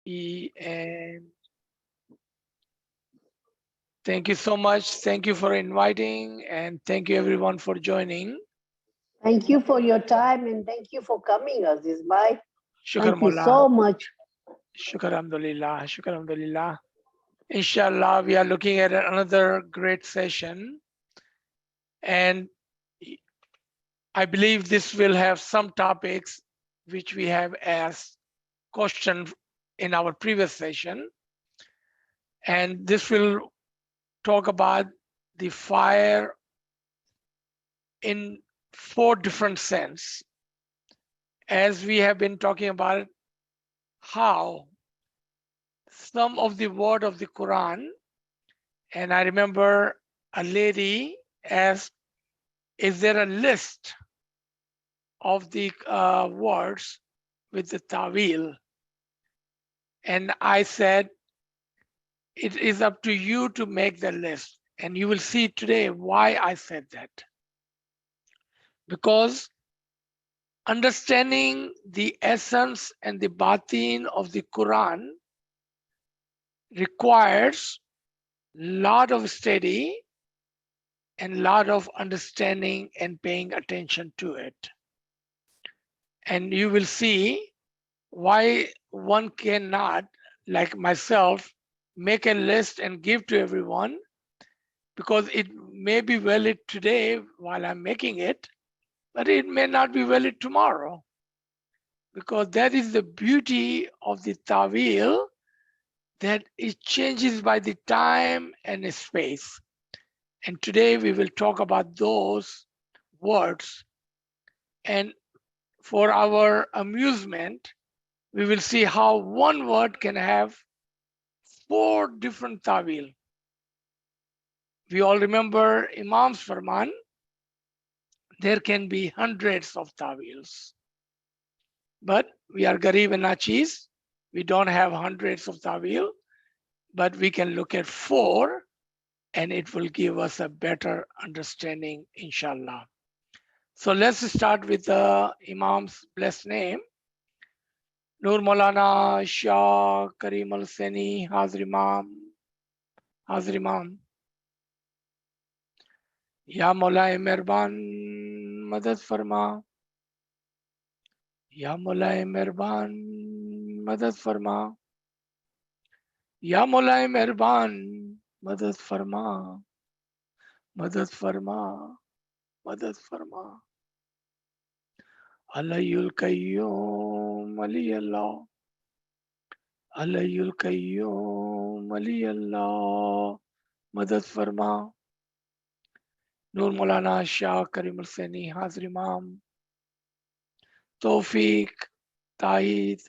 And thank you so much. Thank you for inviting, and thank you everyone for joining. Thank you for your time and thank you for coming, Aziz Bhai. Shukar Thank you Mullah. so much. Shukar Alhamdulillah. Shukar Alhamdulillah. Inshallah, we are looking at another great session. And I believe this will have some topics which we have asked question in our previous session. And this will talk about the fire in 4 different sense. As we have been talking about how some of the word of the Quran, and I remember a lady asked, is there a list of the words with the tawil? And I said, it is up to you to make the list. And you will see today why I said that. Because understanding the essence and the batin of the Quran requires lot of study and lot of understanding and paying attention to it. And you will see why one cannot, like myself, make a list and give to everyone, because it may be valid today while I'm making it, but it may not be valid tomorrow. Because that is the beauty of the tawil, that it changes by the time and space. And today we will talk about those words. And for our amusement, we will see how one word can have 4 different tawil. We all remember Imam's Farman. There can be hundreds of tawils. But we are Garib and Achiz. We don't have hundreds of tawil, but we can look at 4 and it will give us a better understanding, inshallah. So let's start with the Imam's blessed name. Nur Maulana Shah Karim Al Seni Hazir Imam. Hazir Imam. Ya Maulay Mehrban Madad Farma. Ya Maulay Mehrban Madad Farma. Ya Maulay Mehrban Madad Farma. Madad Farma. Madad Farma. Alayul Qayyum Ali Allah. Alayul Qayyum Ali Allah. Madad Farma. Nur Maulana Shah Karim Al Seni Hazir Imam. Tawfiq, Taid,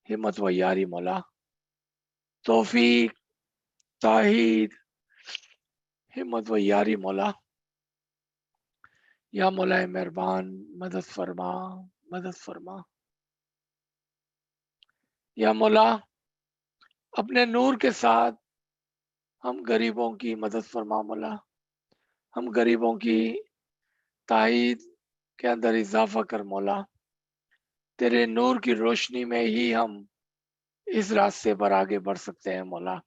Himmat wa Yari Maula. Tawfiq, Taid, Himmat wa Yari Maula. Ya Maulay Mehrban, Madad Farma, Madad Farma. या मौला अपने नूर के साथ हम गरीबों की मदद फरमा मौला, हम गरीबों की ताईद के अंदर इजाफा कर मौला, तेरे नूर की रोशनी में ही हम इस रास्ते पर आगे बढ़ सकते हैं मौला.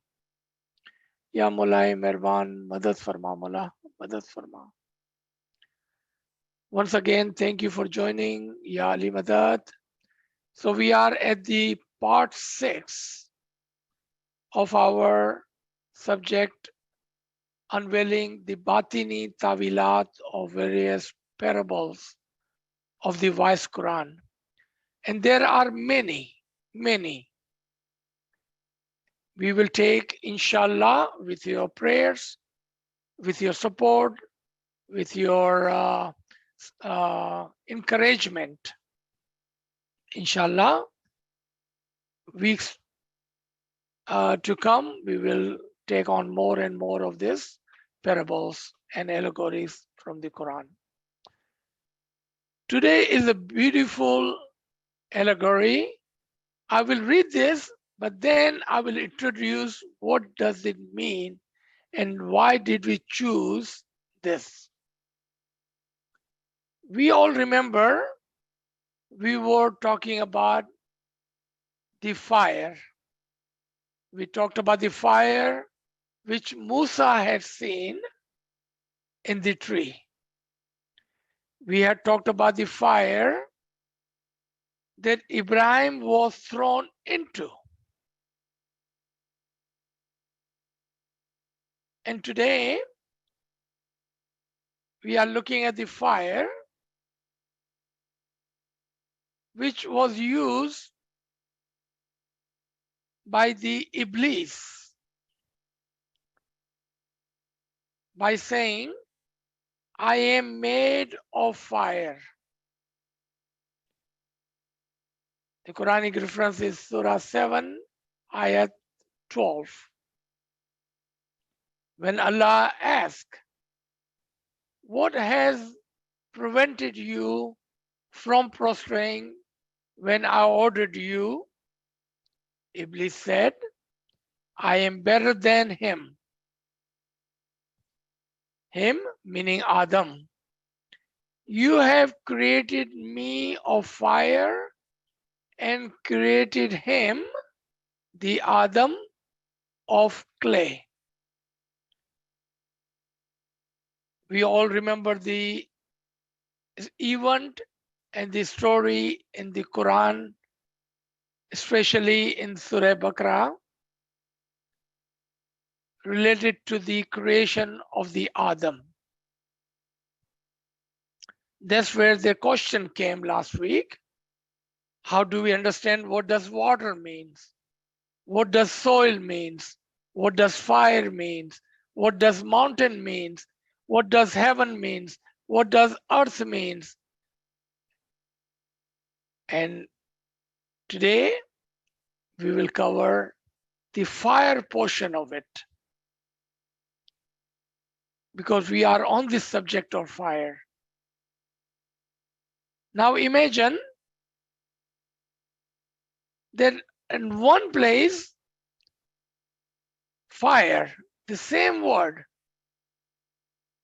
या मौलाए मेहरबान मदद फरमा मौला, मदद फरमा. Once again, thank you for joining. Ya Ali Madad. So we are at the part 6 of our subject, unveiling the batini tawilat of various parables of the wise Quran. And there are many, many. We will take, inshallah, with your prayers, with your support, with your encouragement, inshallah, weeks to come, we will take on more and more of this parables and allegories from the Quran. Today is a beautiful allegory. I will read this, but then I will introduce what does it mean and why did we choose this. We all remember we were talking about the fire, We talked about the fire which Musa had seen in the tree. We had talked about the fire that Ibrahim was thrown into. And today, we are looking at the fire which was used by the Iblis by saying, I am made of fire. The Quranic reference is Surah 7, Ayat 12. When Allah asked, what has prevented you from prostrating when I ordered you? Iblis said, I am better than him. Him meaning Adam. You have created me of fire and created him, the Adam, of clay. We all remember the event and the story in the Quran, especially in Surah Baqarah, related to the creation of the Adam. That's where the question came last week. How do we understand what does water means? What does soil means? What does fire means? What does mountain means? What does heaven means? What does earth means? And today we will cover the fire portion of it, because we are on this subject of fire. Now imagine that in one place, fire, the same word,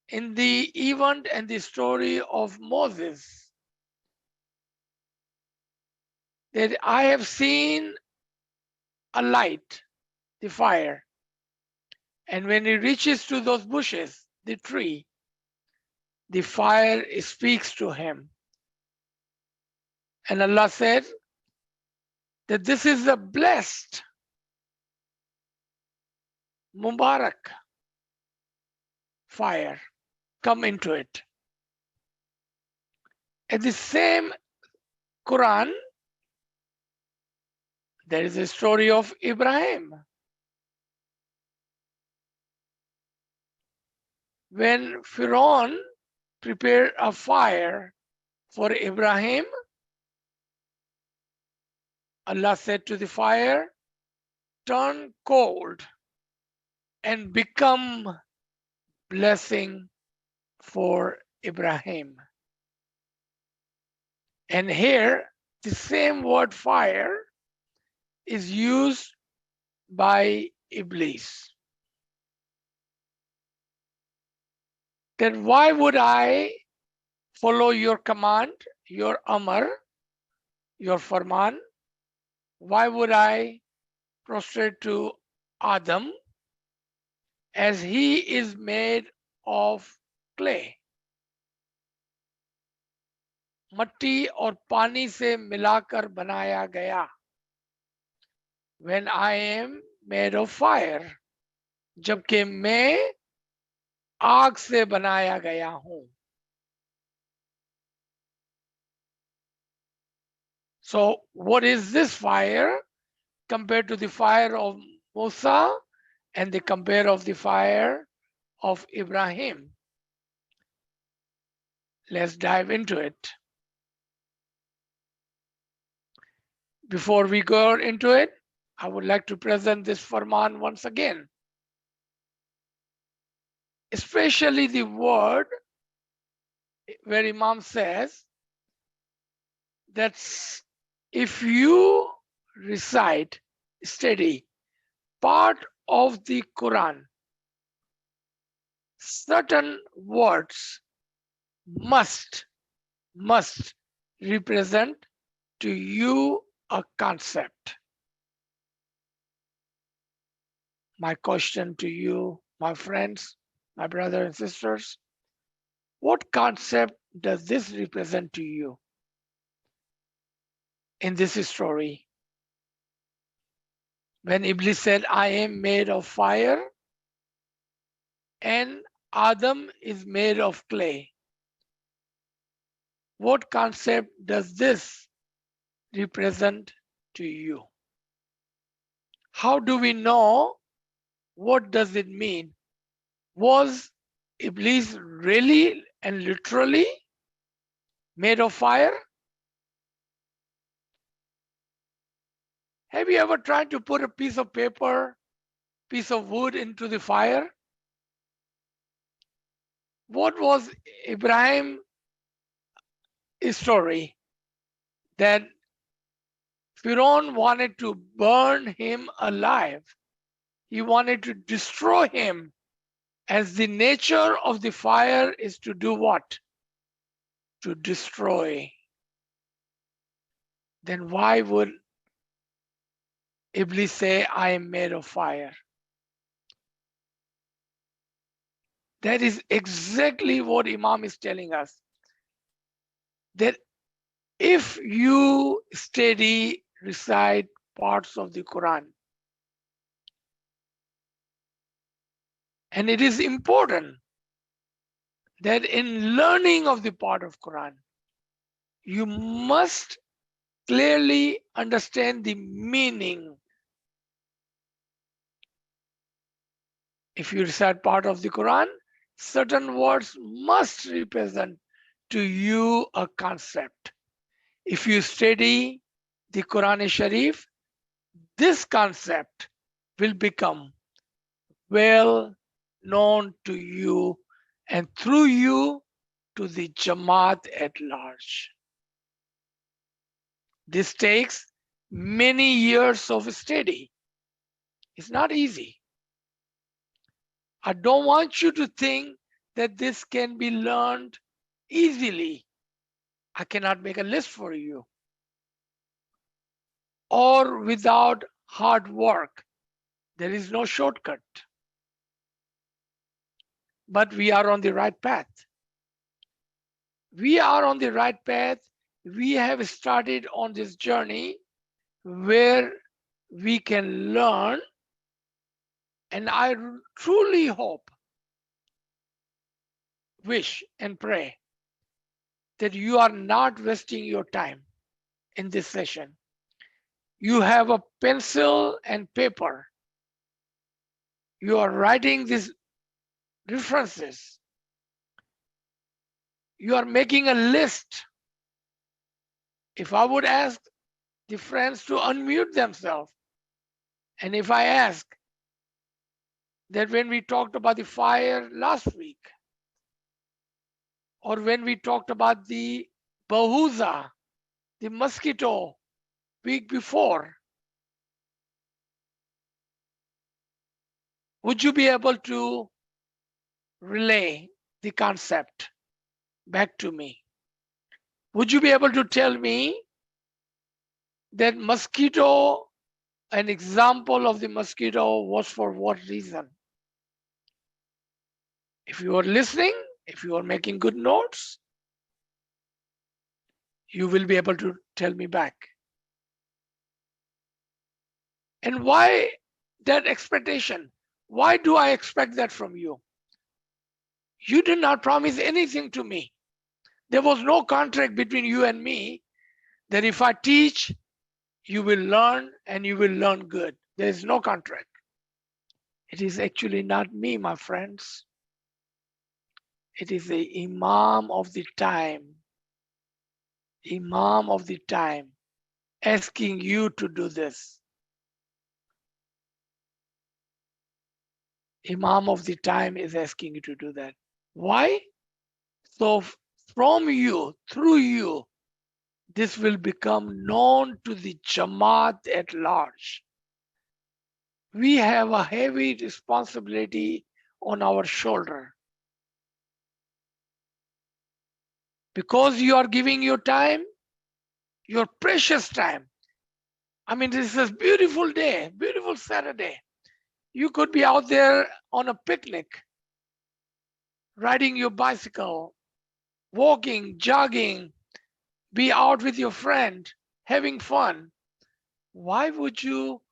in the event and the story of Moses, that I have seen a light, the fire, and when it reaches to those bushes, the tree, the fire speaks to him. And Allah said that this is a blessed, Mubarak fire. Come into it. At the same Quran, there is a story of Ibrahim. When Pharaoh prepared a fire for Ibrahim, Allah said to the fire, turn cold and become blessing for Ibrahim. And here, the same word fire is used by Iblis. Then why would I follow your command, your Amr, your Farman? Why would I prostrate to Adam as he is made of clay? मट्टी और पानी से मिलाकर बनाया गया. When I am made of fire, जबकि मैं आग से बनाया गया हूं. So what is this fire compared to the fire of Musa and the compare of the fire of Ibrahim? Let's dive into it. Before we go into it, I would like to present this Farman once again. Especially the word where Imam says that if you recite, study part of the Quran, certain words must represent to you a concept. My question to you, my friends, my brothers and sisters, what concept does this represent to you in this story? When Iblis said, I am made of fire and Adam is made of clay. What concept does this represent to you? How do we know what does it mean? Was Iblis really and literally made of fire? Have you ever tried to put a piece of paper, piece of wood into the fire? What was Abraham's story? That Pharaoh wanted to burn him alive. He wanted to destroy him, as the nature of the fire is to do what? To destroy. Then why would Iblis say, I am made of fire? That is exactly what Imam is telling us. That if you study, recite parts of the Quran, and it is important that in learning of the part of Quran, you must clearly understand the meaning. If you recite part of the Quran, certain words must represent to you a concept. If you study the Quran Sharif, this concept will become well known to you and through you to the Jamaat at large. This takes many years of study. It's not easy. I don't want you to think that this can be learned easily. I cannot make a list for you. Or without hard work. There is no shortcut. But we are on the right path. We are on the right path. We have started on this journey where we can learn. And I truly hope, wish, and pray that you are not wasting your time in this session. You have a pencil and paper. You are writing these references. You are making a list. If I would ask the friends to unmute themselves, and if I ask that when we talked about the fire last week, or when we talked about the bahuza, the mosquito, week before, would you be able to relay the concept back to me? Would you be able to tell me that mosquito, an example of the mosquito was for what reason? If you are listening, if you are making good notes, you will be able to tell me back. And why that expectation? Why do I expect that from you? You did not promise anything to me. There was no contract between you and me that if I teach, you will learn and you will learn good. There is no contract. It is actually not me, my friends. It is the Imam of the time. Imam of the time asking you to do this. Imam of the time is asking you to do that. Why? So from you, through you, this will become known to the Jamaat at large. We have a heavy responsibility on our shoulder. Because you are giving your time, your precious time. I mean, this is a beautiful day, beautiful Saturday. You could be out there on a picnic, riding your bicycle, walking, jogging, be out with your friend, having fun. Why would you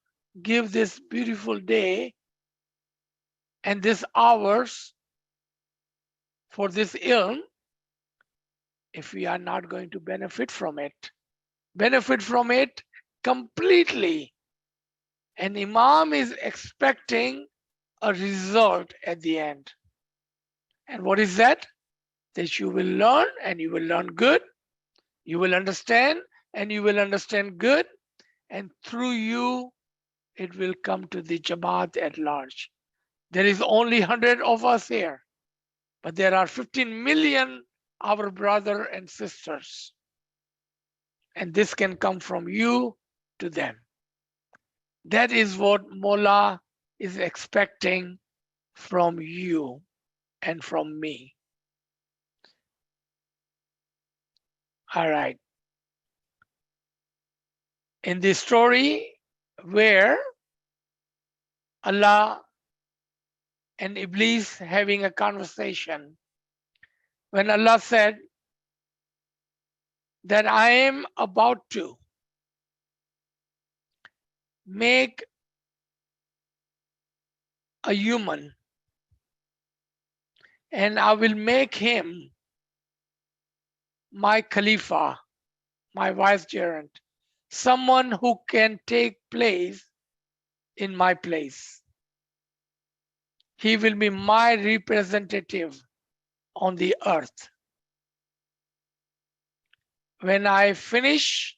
give this beautiful day and this hours for this ilm if we are not going to benefit from it? Benefit from it completely. And Imam is expecting a result at the end. And what is that? That you will learn and you will learn good. You will understand and you will understand good. And through you, it will come to the Jamaat at large. There is only 100 of us here, but there are 15 million our brother and sisters. And this can come from you to them. That is what Mola is expecting from you and from me. All right. In the story where Allah and Iblis having a conversation, when Allah said that I am about to make a human and I will make him my Khalifa, my vicegerent, someone who can take place in my place. He will be my representative on the earth. When I finish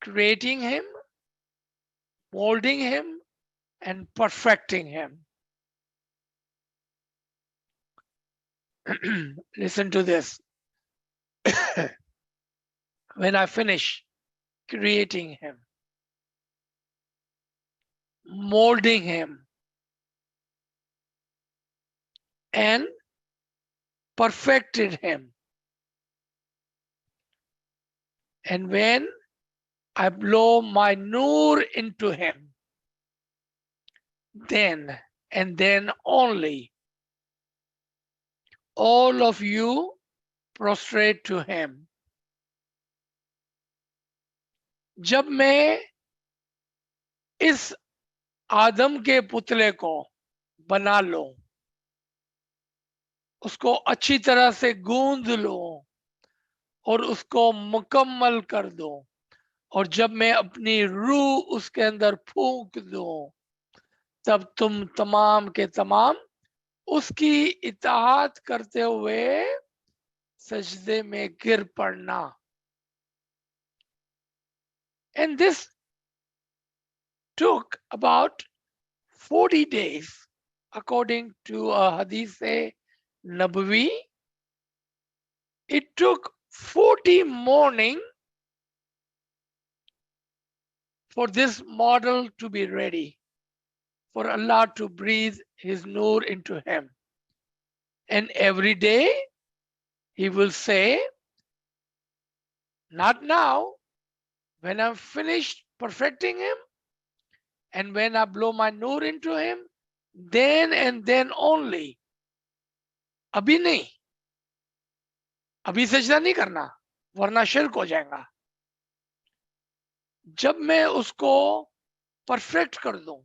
creating him, molding him, and perfecting him. Listen to this. When I finish creating him, molding him, and perfected him, and when I blow my nur into him, then and then only all of you prostrate to him. जब मैं इस आदम के पुतले को बना लूं, उसको अच्छी तरह से गूंद लूं और उसको मुकम्मल कर दूं, और जब मैं अपनी रूह उसके अंदर फूंक दूं, तब तुम तमाम के तमाम उसकी इताअत करते हुए सजदे में गिर पड़ना. And this took about 40 days according to a hadith Nabawi. It took 40 morning for this model to be ready, for Allah to breathe his nur into him. And every day he will say, not now, when I'm finished perfecting him, and when I blow my nur into him, then and then only. अभी नहीं, अभी सजदा नहीं करना वरना शिर्क हो जाएगा. जब मैं उसको परफेक्ट कर दूं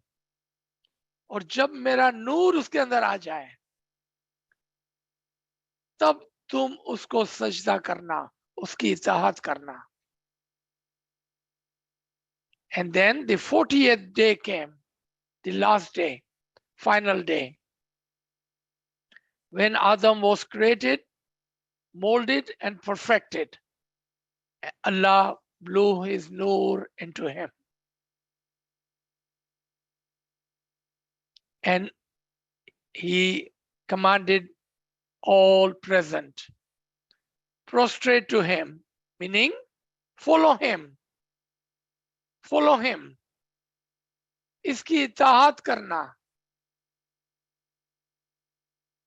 और जब मेरा नूर उसके अंदर आ जाए, तब तुम उसको सजदा करना, उसकी इताअत करना. And then the 40th day came, the last day, final day, when Adam was created, molded and perfected. Allah blew his nur into him. And he commanded all present, prostrate to him, meaning follow him. Follow him. इसकी इताअत करना.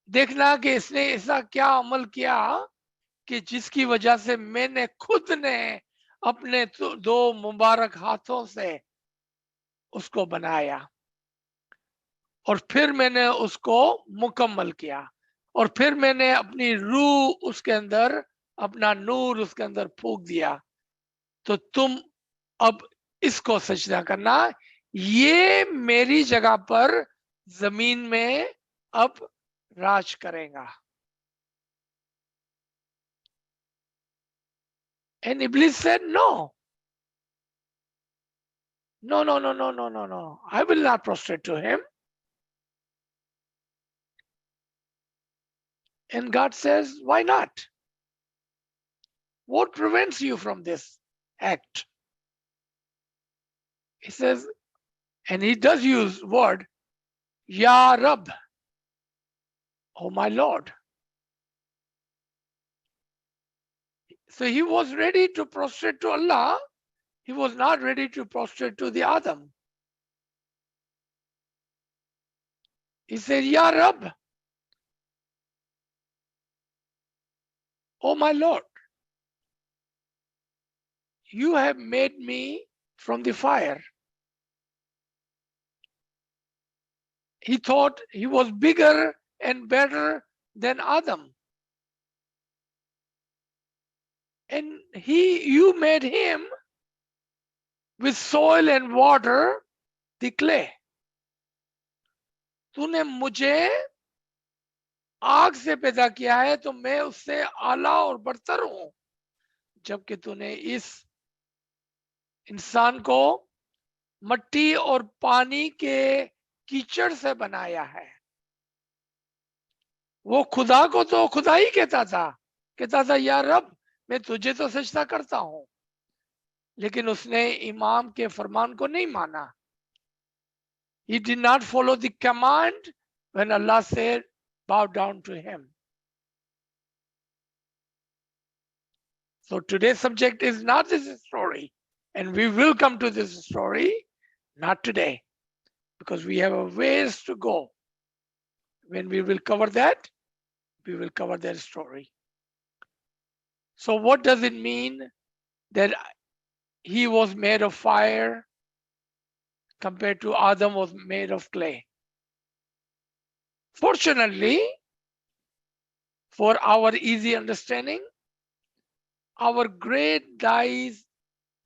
देखना कि इसने ऐसा क्या अमल किया कि जिसकी वजह से मैंने खुद ने अपने दो मुबारक हाथों से उसको बनाया. और फिर मैंने उसको मुकम्मल किया और फिर मैंने अपनी रूह उसके अंदर, अपना नूर उसके अंदर फूंक दिया। तो तुम अब इसको सजदा करना, ये मेरी जगह पर जमीन में अब राज करेगा। And Iblis said, no, no, no, no, no, no, no, no. I will not prostrate to him. And God says, why not? What prevents you from this act? He says, and he does use word, Ya Rab, oh my Lord. So he was ready to prostrate to Allah. He was not ready to prostrate to the Adam. He said, Ya Rab, oh my Lord, you have made me from the fire. He thought he was bigger and better than Adam. And you made him with soil and water, the clay. तूने मुझे आग से पैदा किया है तो मैं उससे आला और बरतर हूं, जबकि तूने इस इंसान को मट्टी और पानी के कीचड़ से बनाया है। वो खुदा को तो खुदा ही कहता था या रब मैं तुझे तो सजदा करता हूं, लेकिन उसने इमाम के फरमान को नहीं माना। He did not follow the command when Allah said, bow down to him. So today's subject is not this story, and we will come to this story, not today, because we have a ways to go. When we will cover that, we will cover that story. So what does it mean that he was made of fire compared to Adam was made of clay? Fortunately, for our easy understanding, our great dais,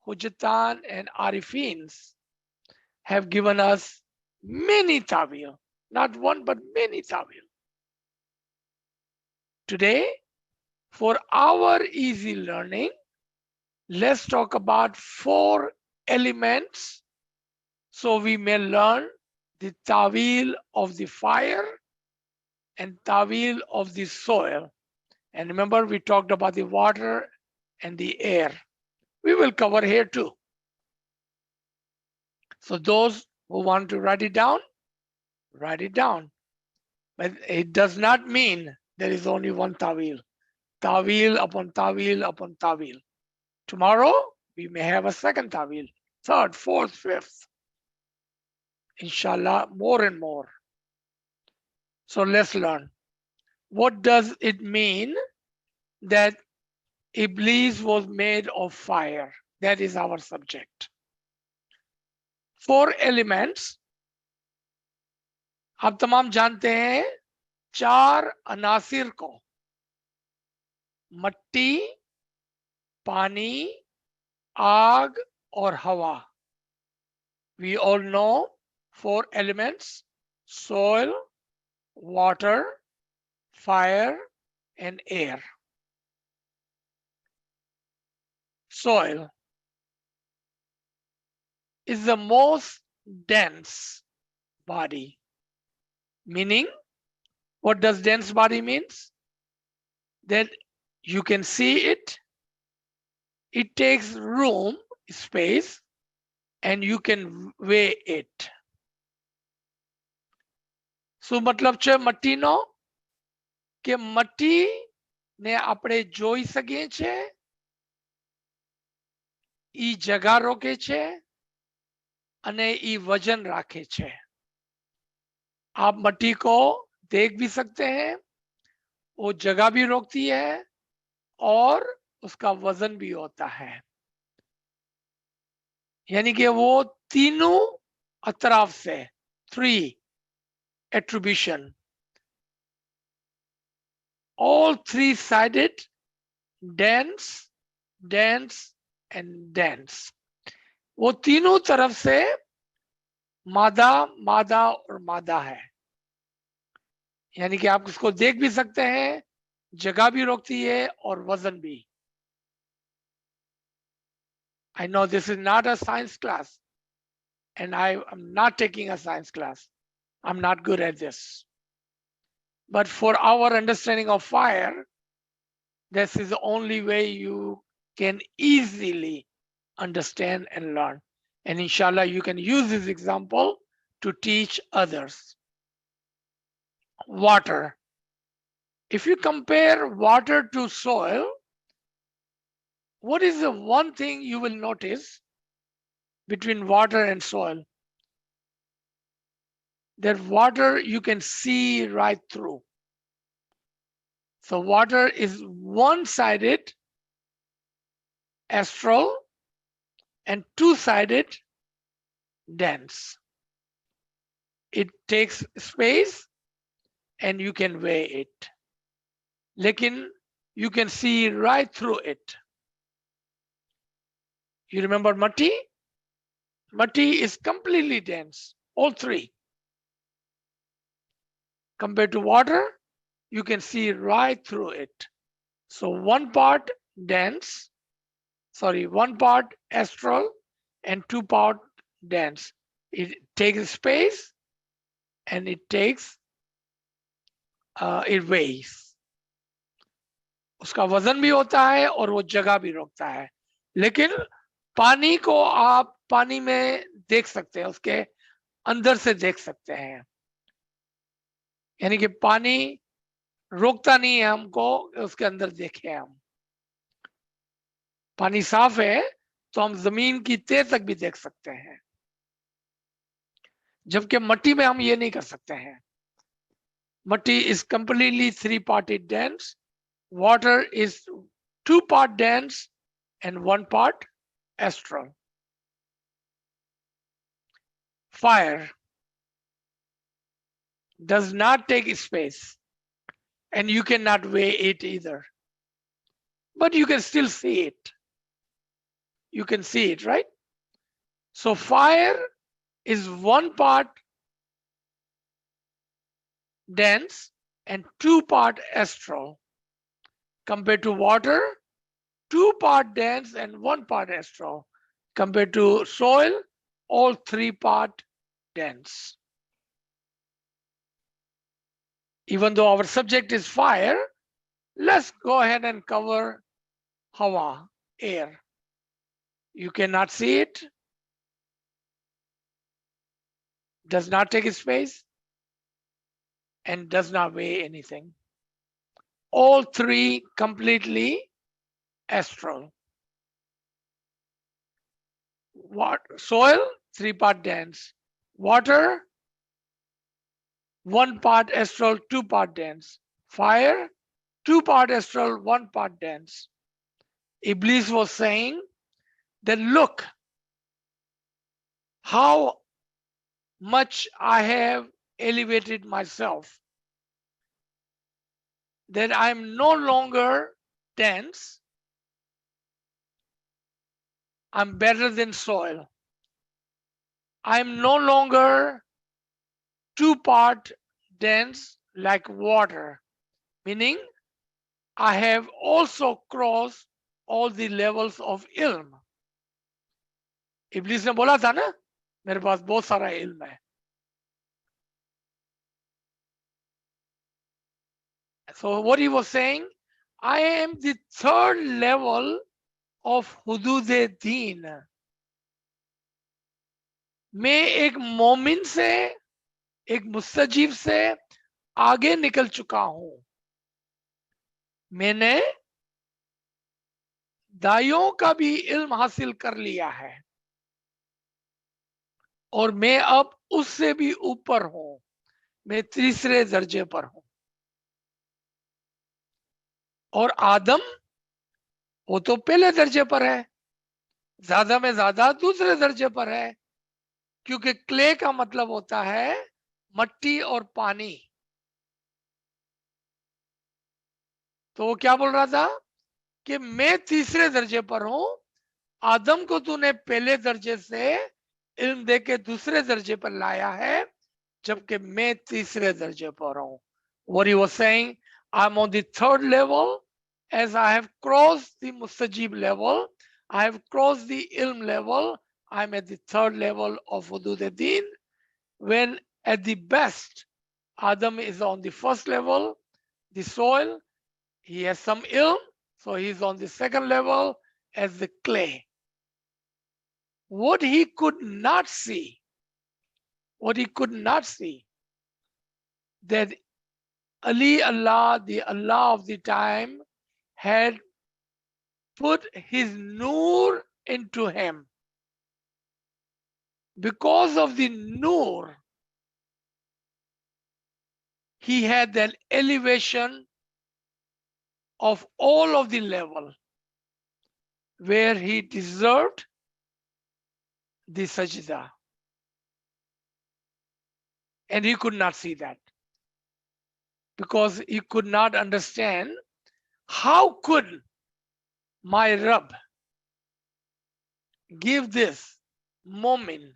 Hujatan and Arifins have given us many tawil, not one but many tawil. Today, for our easy learning, let's talk about 4 elements so we may learn the tawil of the fire and tawil of the soil. And remember, we talked about the water and the air. We will cover here too. So those who want to write it down, write it down. But it does not mean there is only one tawil. Tawil upon tawil upon tawil. Tomorrow, we may have a second tawil, third, fourth, fifth. Inshallah, more and more. So let's learn. What does it mean that Iblis was made of fire? That is our subject. 4 elements. आप तमाम जानते हैं 4 अनासिर को, मट्टी, पानी, आग और हवा. We all know 4 elements: soil, water, fire, and air. Soil is the most dense body. Meaning, what does dense body means? That you can see it, it takes room, space, and you can weigh it. So मतलब છે મટ્ટીનો કે મટ્ટી ને આપણે જોઈ શકીએ છે, ઈ જગા રોકે છે અને ઈ વજન રાખે છે. आप मट्टी को देख भी सकते हैं, वो जगह भी रोकती है और उसका वजन भी होता है. यानी कि वो तीनों अतराफ से 3 attribution. All three-sided, dense, dense and dense. वो तीनों तरफ से मादा मादा और मादा है, यानी कि आप उसको देख भी सकते हैं, जगह भी रोकती है और वजन भी. I know this is not a science class and I am not taking a science class. I'm not good at this. But for our understanding of fire, this is the only way you can easily understand and learn. And inshallah, you can use this example to teach others. Water. If you compare water to soil, what is the one thing you will notice between water and soil? That water you can see right through. So water is one-sided astral and two-sided dense. It takes space and you can weigh it. Lekin you can see right through it. You remember matti? Matti is completely dense, all three. Compared to water, you can see right through it. So one part dense, one part astral and two part dense. It takes space and it takes, it weighs. उसका वजन भी होता है और वो जगह भी रोकता है. लेकिन पानी को आप पानी में देख सकते हैं, उसके अंदर से देख सकते हैं. यानी कि पानी रोकता नहीं है हमको, उसके अंदर देखे हम. पानी साफ है तो हम जमीन की तह तक भी देख सकते हैं, जबकि मट्टी में हम ये नहीं कर सकते हैं. मट्टी is completely three-parted dense. Water is two-part dense and one part astral. Fire does not take space and you cannot weigh it either. But you can still see it. You can see it, right? So fire is one part dense and two part astral. Compared to water, two part dense and one part astral. Compared to soil, all three part dense. Even though our subject is fire, let's go ahead and cover hawa, air. You cannot see it, does not take space, and does not weigh anything. All three completely astral. Soil, three part dense. Water, one part astral, two part dense. Fire, two part astral, one part dense. Iblis was saying that look how much I have elevated myself, that I'm no longer dense, I'm better than soil. I'm no longer two part dense like water, meaning I have also crossed all the levels of ilm. इब्लीस ने बोला था ना, मेरे पास बहुत सारा इल्म है. So what he was saying, I am the third level of हुदूद-ए-दीन. मैं एक मोमिन से, एक मुस्तजीब से आगे निकल चुका हूं. मैंने दाइयों का भी इल्म हासिल कर लिया है और मैं अब उससे भी ऊपर हूं. मैं तीसरे दर्जे पर हूं. और आदम वो तो पहले दर्जे पर है, ज्यादा में ज्यादा दूसरे दर्जे पर है, क्योंकि क्ले का मतलब होता है मट्टी और पानी। तो वो क्या बोल रहा था कि मैं तीसरे दर्जे पर हूं, आदम को तूने पहले दर्जे से इल्म दे के दूसरे दर्जे पर लाया है, जबकि मैं तीसरे दर्जे पर हूं। What he was saying, I'm on the third level, as I have crossed the mustajib level, I have crossed the ilm level, I'm at the third level of hudud din, when at the best Adam is on the first level, the soil, he has some ilm, so he's on the second level as the clay. What he could not see, what he could not see, that Allah, the Allah of the time, had put his nur into him. Because of the nur, he had an elevation of all of the level where he deserved the sajda. And he could not see that because he could not understand how could my Rabb give this Momin,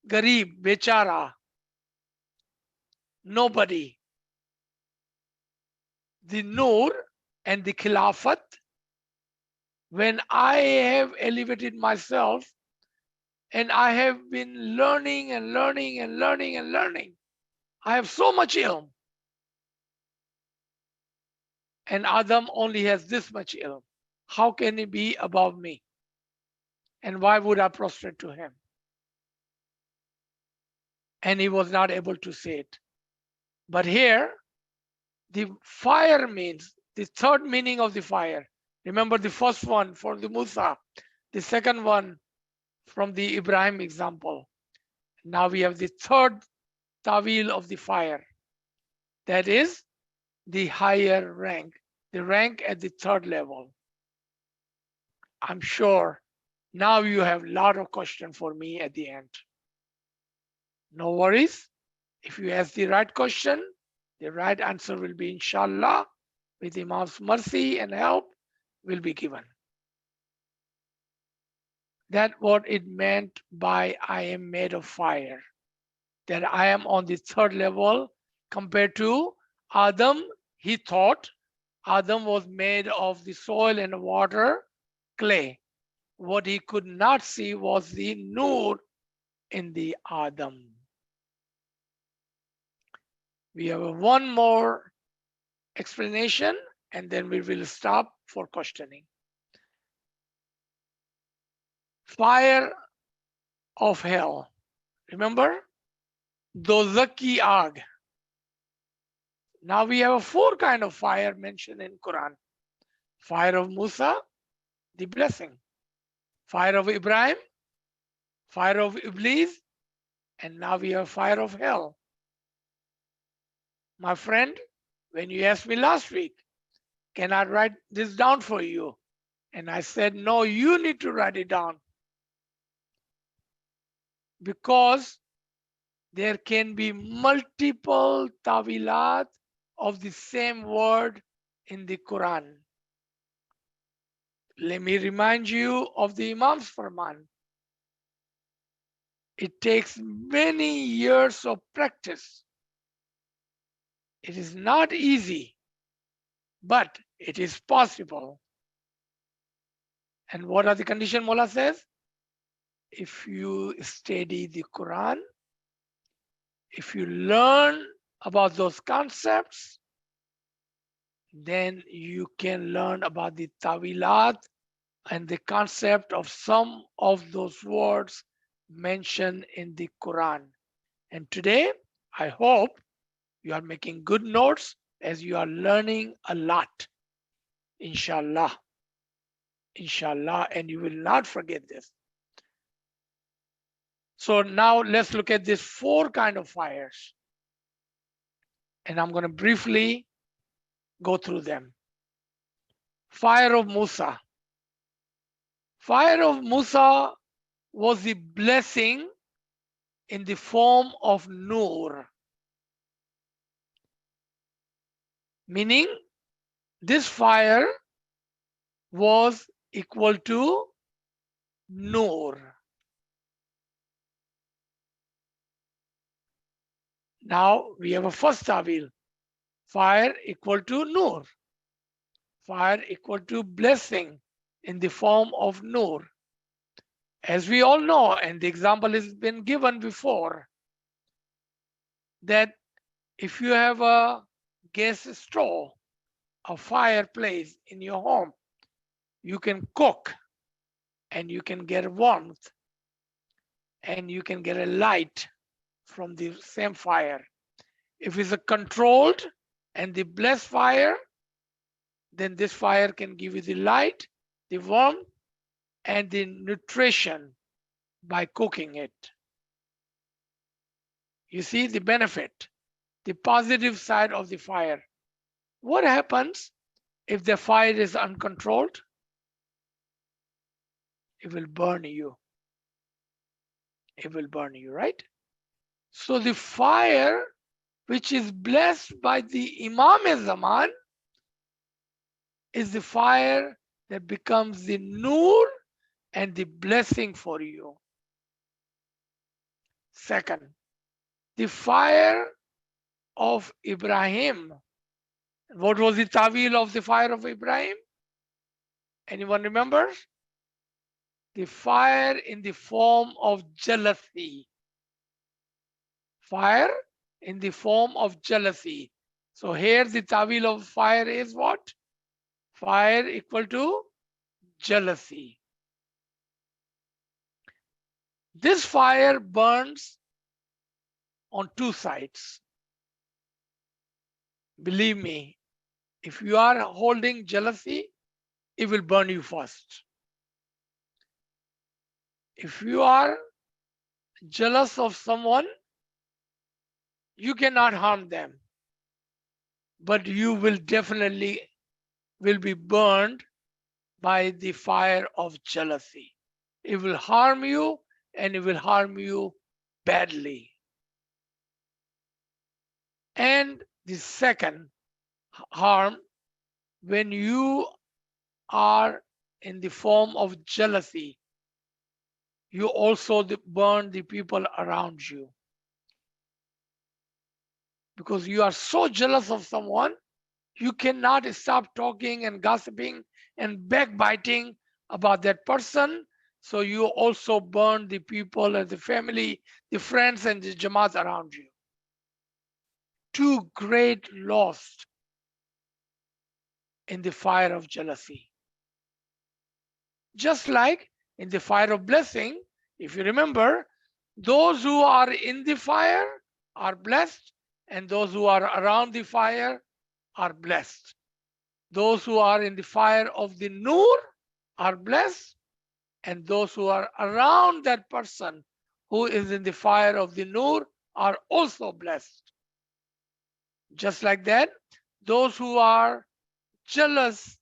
Garib, Bechara, nobody, the Nur and the Khilafat, when I have elevated myself and I have been learning and learning and learning and learning. I have so much ilm. And Adam only has this much ilm. How can he be above me? And why would I prostrate to him? And he was not able to say it. But here, the fire means the third meaning of the fire. Remember the first one for the Musa, the second one from the Ibrahim example. Now we have the third tawil of the fire. That is the higher rank, the rank at the third level. I'm sure now you have a lot of questions for me at the end. No worries. If you ask the right question, the right answer will be inshallah, with Imam's mercy and help, will be given. That's what it meant by I am made of fire. That I am on the third level compared to Adam. He thought Adam was made of the soil and water, clay. What he could not see was the nur in the Adam. We have one more explanation and then we will stop for questioning. Fire of hell. Remember? Dozak ki aag. Now we have 4 kinds of fire mentioned in Quran. Fire of Musa, the blessing. Fire of Ibrahim, fire of Iblis, and now we have fire of hell. My friend, when you asked me last week, can I write this down for you? And I said, no, you need to write it down. Because there can be multiple tawilat of the same word in the Quran. Let me remind you of the Imam's Farman. It takes many years of practice. It is not easy, but it is possible. And what are the conditions Mullah says? If you study the Quran, if you learn about those concepts, then you can learn about the tawilat and the concept of some of those words mentioned in the Quran. And today, I hope you are making good notes as you are learning a lot. Inshallah. Inshallah, and you will not forget this. So now let's look at these 4 kinds of fires. And I'm going to briefly go through them. Fire of Musa. Fire of Musa was the blessing in the form of Nur, meaning this fire was equal to Nur. Now we have a first tawil, fire equal to Nur, fire equal to blessing in the form of Nur. As we all know, and the example has been given before, that if you have a gas stove, a fireplace in your home, you can cook and you can get warmth and you can get a light from the same fire. If it's a controlled and the blessed fire, then this fire can give you the light, the warmth, and the nutrition by cooking it. You see the benefit, the positive side of the fire. What happens if the fire is uncontrolled? It will burn you. It will burn you, right? So the fire which is blessed by the Imam-e-Zaman is the fire that becomes the nur and the blessing for you. Second, the fire of Ibrahim. What was the tawil of the fire of Ibrahim? Anyone remembers? The fire in the form of jealousy. Fire in the form of jealousy. So here the tawil of fire is what? Fire equal to jealousy. This fire burns on two sides. Believe me, if you are holding jealousy, it will burn you first. If you are jealous of someone, you cannot harm them, but you will definitely will be burned by the fire of jealousy. It will harm you and it will harm you badly. And the second harm, when you are in the form of jealousy, you also burn the people around you. Because you are so jealous of someone, you cannot stop talking and gossiping and backbiting about that person. So you also burn the people and the family, the friends and the jamaat around you. Two great lost in the fire of jealousy. Just like in the fire of blessing, if you remember, those who are in the fire are blessed, and those who are around the fire are blessed. Those who are in the fire of the nur are blessed, and those who are around that person who is in the fire of the nur are also blessed. Just like that, those who are jealous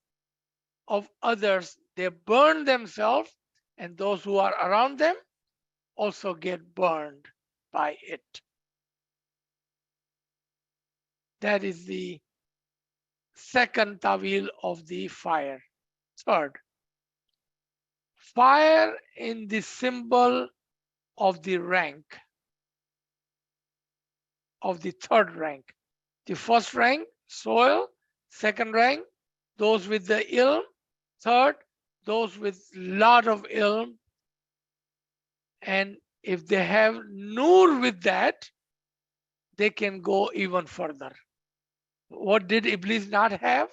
of others, they burn themselves, and those who are around them also get burned by it. That is the second tawil of the fire. Third, fire in the symbol of the rank, of the third rank. The first rank, soil. Second rank, those with the ilm. Third, those with lot of ilm. And if they have nur with that, they can go even further. What did Iblis not have?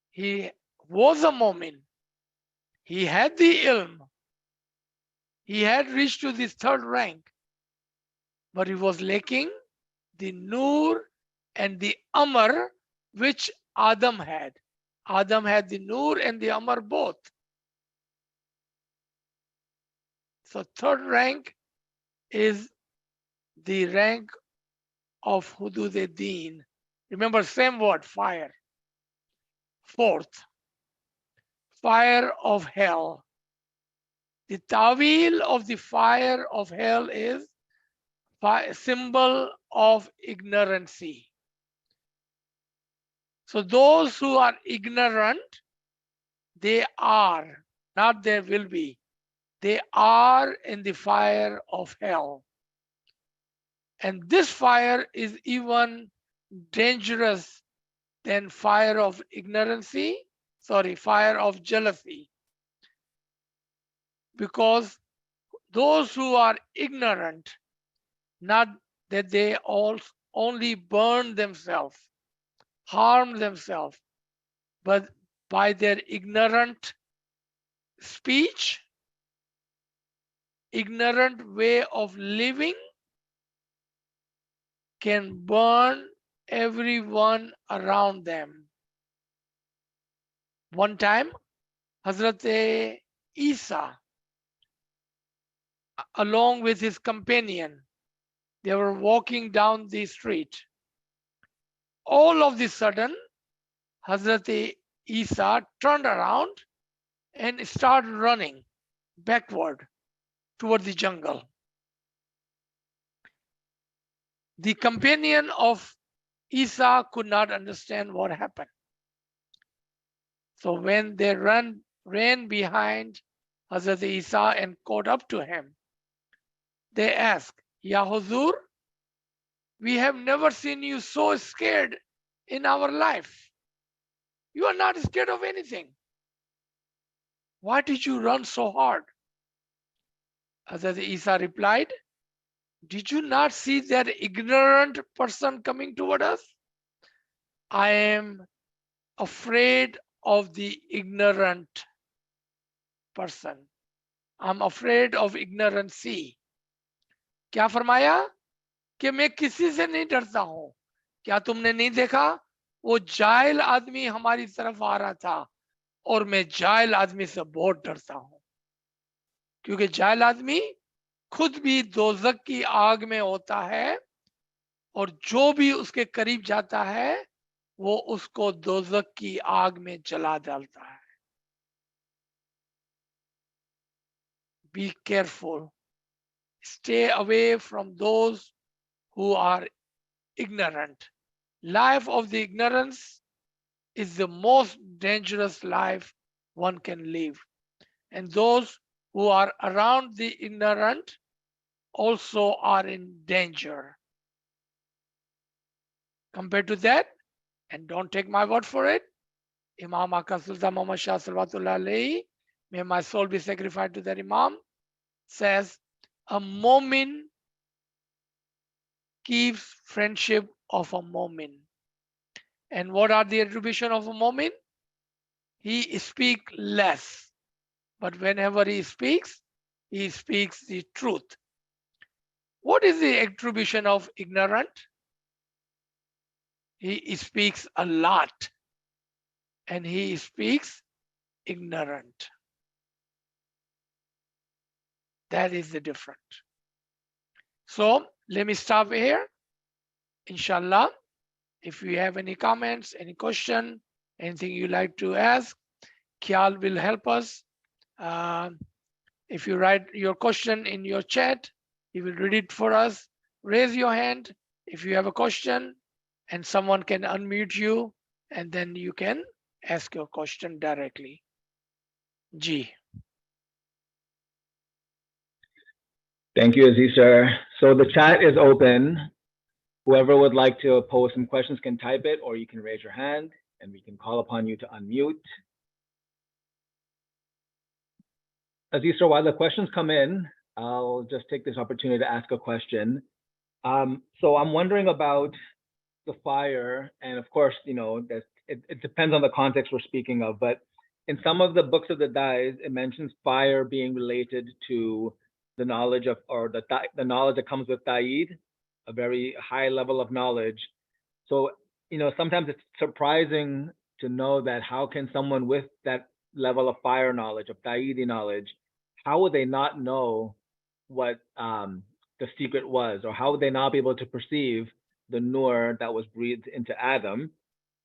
He was a mu'min. He had the ilm. He had reached to this third rank, but he was lacking the nur and the amr which Adam had. Adam had the nur and the amr both. So third rank is the rank of hudud-e-din. Remember, same word, fire. Fourth, fire of hell. The tawil of the fire of hell is a symbol of ignorancy. So those who are ignorant, they are, not there will be, they are in the fire of hell. And this fire is even dangerous than fire of ignorancy, fire of jealousy. Because those who are ignorant, not that they all only burn themselves, harm themselves, but by their ignorant speech, ignorant way of living, can burn everyone around them. One time, Hazrat Isa, along with his companion, they were walking down the street. All of a sudden, Hazrat Isa turned around and started running backward toward the jungle. The companion of Isa could not understand what happened. So when they ran behind Hazrat Isa and caught up to him, they asked, Ya Huzur, we have never seen you so scared in our life. You are not scared of anything. Why did you run so hard? Hazrat Isa replied, did you not see that ignorant person coming toward us? I am afraid of the ignorant person. I'm afraid of ignorancy. क्या फरमाया कि मैं किसी से नहीं डरता हूं. क्या तुमने नहीं देखा वो जाहिल आदमी हमारी तरफ आ रहा था और मैं जाहिल आदमी से बहुत डरता हूं, क्योंकि जाहिल आदमी खुद भी दोजक की आग में होता है और जो भी उसके करीब जाता है वो उसको दोजक की आग में जला डालता है. Be careful. Stay away from those who are ignorant. Life of the ignorance is the most dangerous life one can live. And those who are around the ignorant also are in danger. Compared to that, and don't take my word for it, Imam Aka Sultan Muhammad Shah Salawatullah alayhi, may my soul be sacrificed to that Imam, says, a Momin keeps friendship of a Momin. And what are the attribution of a Momin? He speaks less, but whenever he speaks the truth. What is the attribution of ignorant? He speaks a lot and he speaks ignorant. That is the difference. So let me stop here. Inshallah, if you have any comments, any question, anything you like to ask, Khyal will help us. If you write your question in your chat, he will read it for us. Raise your hand if you have a question and someone can unmute you and then you can ask your question directly. Ji. Thank you, Aziz sir. So the chat is open. Whoever would like to pose some questions can type it, or you can raise your hand and we can call upon you to unmute. Aziz sir, while the questions come in, I'll just take this opportunity to ask a question. So I'm wondering about the fire, and of course, you know, that it depends on the context we're speaking of, but in some of the books of the Dais, it mentions fire being related to the knowledge of, or the knowledge that comes with ta'id, a very high level of knowledge. So, you know, sometimes it's surprising to know that how can someone with that level of fire knowledge, of ta'idi knowledge, how would they not know what the secret was, or how would they not be able to perceive the nur that was breathed into Adam?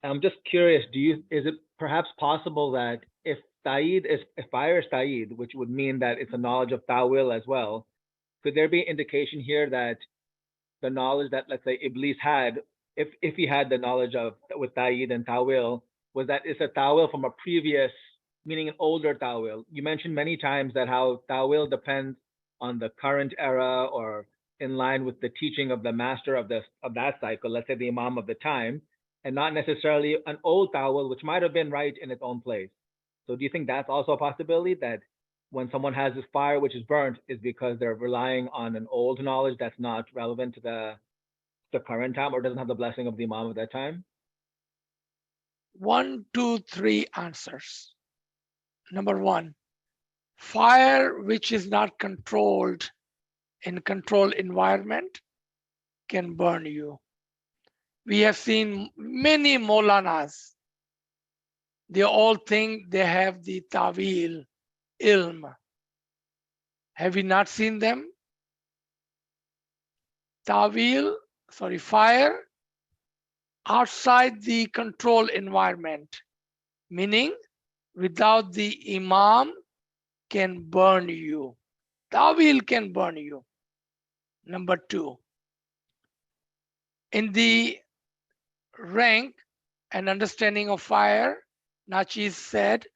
I'm just curious, is it perhaps possible that if Ta'id is, if fire is ta'id, which would mean that it's a knowledge of ta'wil as well, could there be indication here that the knowledge that, let's say, Iblis had, if he had the knowledge of with ta'id and ta'wil, was that it's a ta'wil from a previous, meaning an older ta'wil? You mentioned many times that how ta'wil depends on the current era or in line with the teaching of the master of that cycle, let's say the imam of the time, and not necessarily an old ta'wil, which might have been right in its own place. So do you think that's also a possibility, that when someone has this fire which is burnt is because they're relying on an old knowledge that's not relevant to the current time or doesn't have the blessing of the imam of that time? 1, 2, 3 answers. Number 1, fire which is not controlled in controlled environment can burn you. We have seen many Maulanas. They all think they have the Tawil, ilm. Have we not seen them? Fire outside the control environment, meaning without the imam, can burn you. Tawil can burn you. Number 2, in the rank and understanding of fire, Nachis said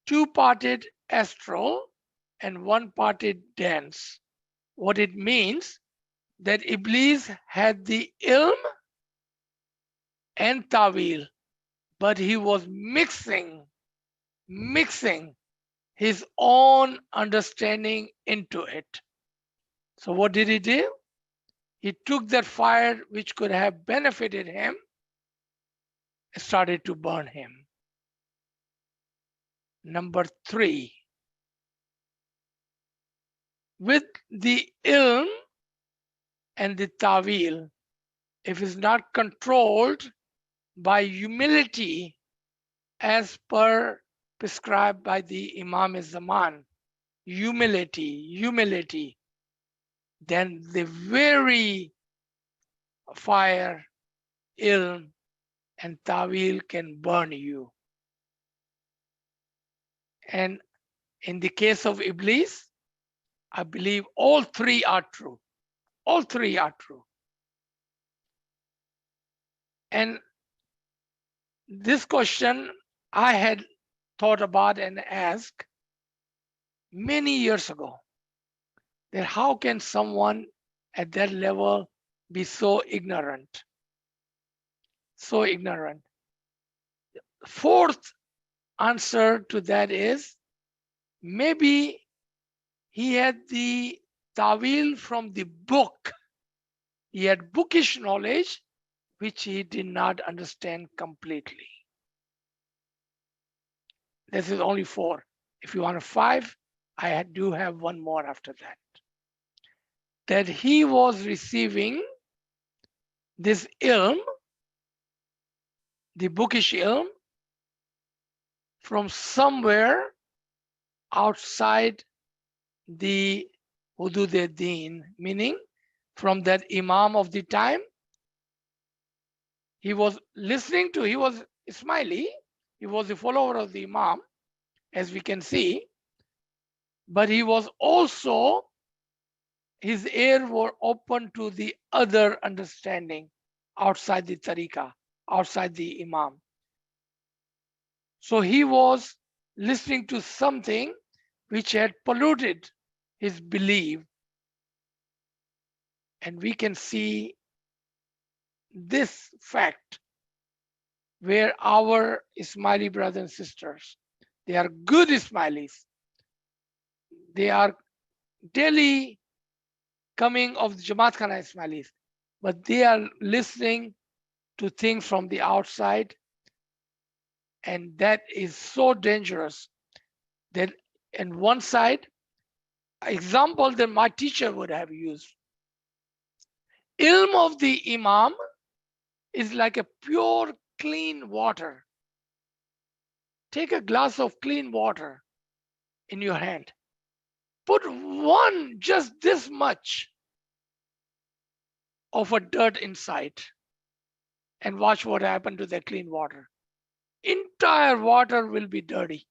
2-parted astral and 1-parted dense. What it means that Iblis had the ilm and tawil, but he was mixing his own understanding into it. So what did he do? He took that fire which could have benefited him, started to burn him. Number 3, with the ilm and the tawil, if it's not controlled by humility as per prescribed by the Imam Zaman, humility, then the very fire, ilm, and tawil can burn you. And in the case of Iblis, I believe all 3 are true. All 3 are true. And this question I had thought about and asked many years ago, that how can someone at that level be so ignorant? So ignorant. 4th answer to that is maybe he had the tawil from the book. He had bookish knowledge which he did not understand completely. This is only 4. If you want a 5, I do have one more after that. That he was receiving this ilm, the bookish ilm, from somewhere outside the Hudud-e-Din, meaning from that Imam of the time. He was listening to, he was Ismaili, he was a follower of the Imam, as we can see, but he was also, his ear were open to the other understanding outside the tariqah, outside the Imam. So he was listening to something which had polluted his belief. And we can see this fact where our Ismaili brothers and sisters, they are good Ismailis. They are daily coming of the Jamaat Khana Ismailis, but they are listening to things from the outside. And that is so dangerous that on one side, example that my teacher would have used, ilm of the Imam is like a pure, clean water. Take a glass of clean water in your hand. Put one, just this much of a dirt inside and watch what happened to that clean water. Entire water will be dirty.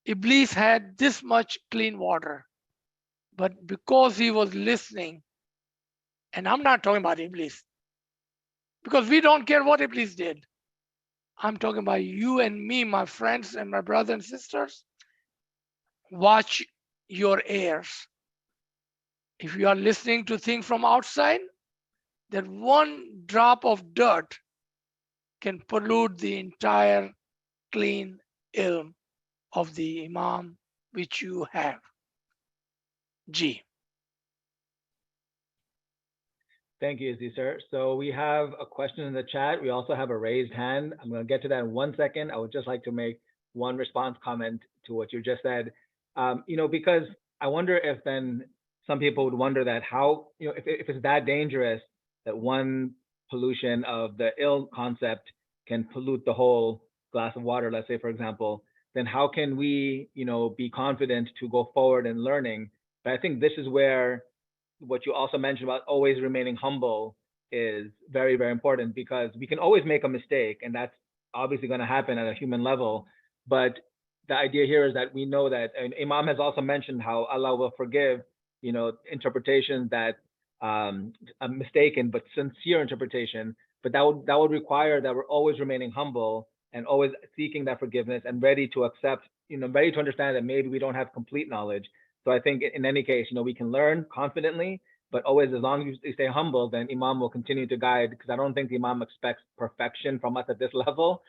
Iblis had this much clean water, but because he was listening, and I'm not talking about Iblis, because we don't care what Iblis did. I'm talking about you and me, my friends and my brothers and sisters. Watch your ears. If you are listening to things from outside, that one drop of dirt can pollute the entire clean ilm of the Imam which you have. G. Thank you, Aziz sir. So we have a question in the chat. We also have a raised hand. I'm going to get to that in 1 second. I would just like to make one response comment to what you just said. Because I wonder if then some people would wonder that how, if it's that dangerous that one pollution of the ill concept can pollute the whole glass of water, let's say, for example, then how can we, be confident to go forward in learning? But I think this is where what you also mentioned about always remaining humble is very, very important, because we can always make a mistake, and that's obviously going to happen at a human level. But the idea here is that we know that, and Imam has also mentioned how Allah will forgive, interpretations that are mistaken but sincere interpretation. But that would require that we're always remaining humble and always seeking that forgiveness and ready to accept, ready to understand that maybe we don't have complete knowledge. So I think in any case, we can learn confidently, but always, as long as you stay humble, then Imam will continue to guide, because I don't think the Imam expects perfection from us at this level,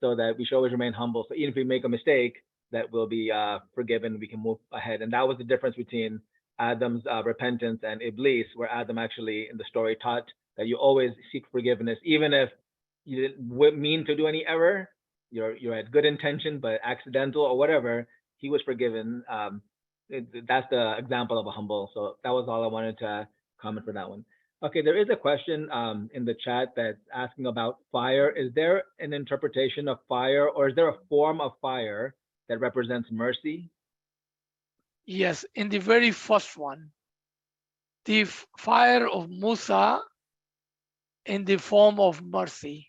so that we should always remain humble. So even if we make a mistake, that will be forgiven, we can move ahead. And that was the difference between Adam's repentance and Iblis, where Adam actually in the story taught that you always seek forgiveness, even if you didn't mean to do any error, you had good intention, but accidental or whatever, he was forgiven. That's the example of a humble. So that was all I wanted to comment for that one. Okay, there is a question in the chat that's asking about fire. Is there an interpretation of fire, or is there a form of fire that represents mercy? Yes, in the very first one, the fire of Musa in the form of mercy.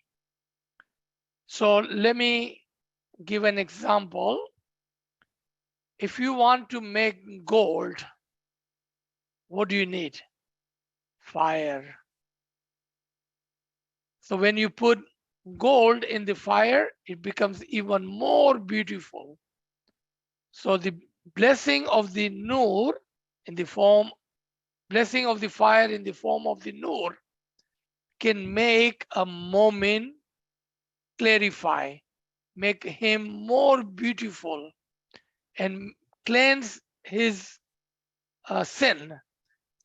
So let me give an example. If you want to make gold, what do you need? Fire. So when you put gold in the fire, it becomes even more beautiful. So the blessing of the nur in the form, blessing of the fire in the form of the nur can make a mu'min clarify, make him more beautiful, and cleanse his sin,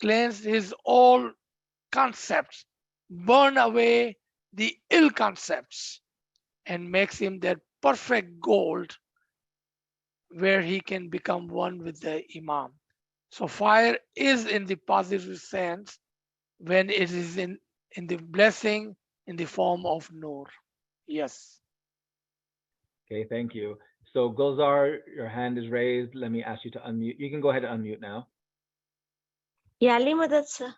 cleanse his all concepts, burn away the ill concepts, and makes him that perfect gold where he can become one with the Imam. So fire is in the positive sense when it is in the blessing in the form of nur. Yes. Okay, thank you. So Gulzar, your hand is raised. Let me ask you to unmute. You can go ahead and unmute now. याली मदद sir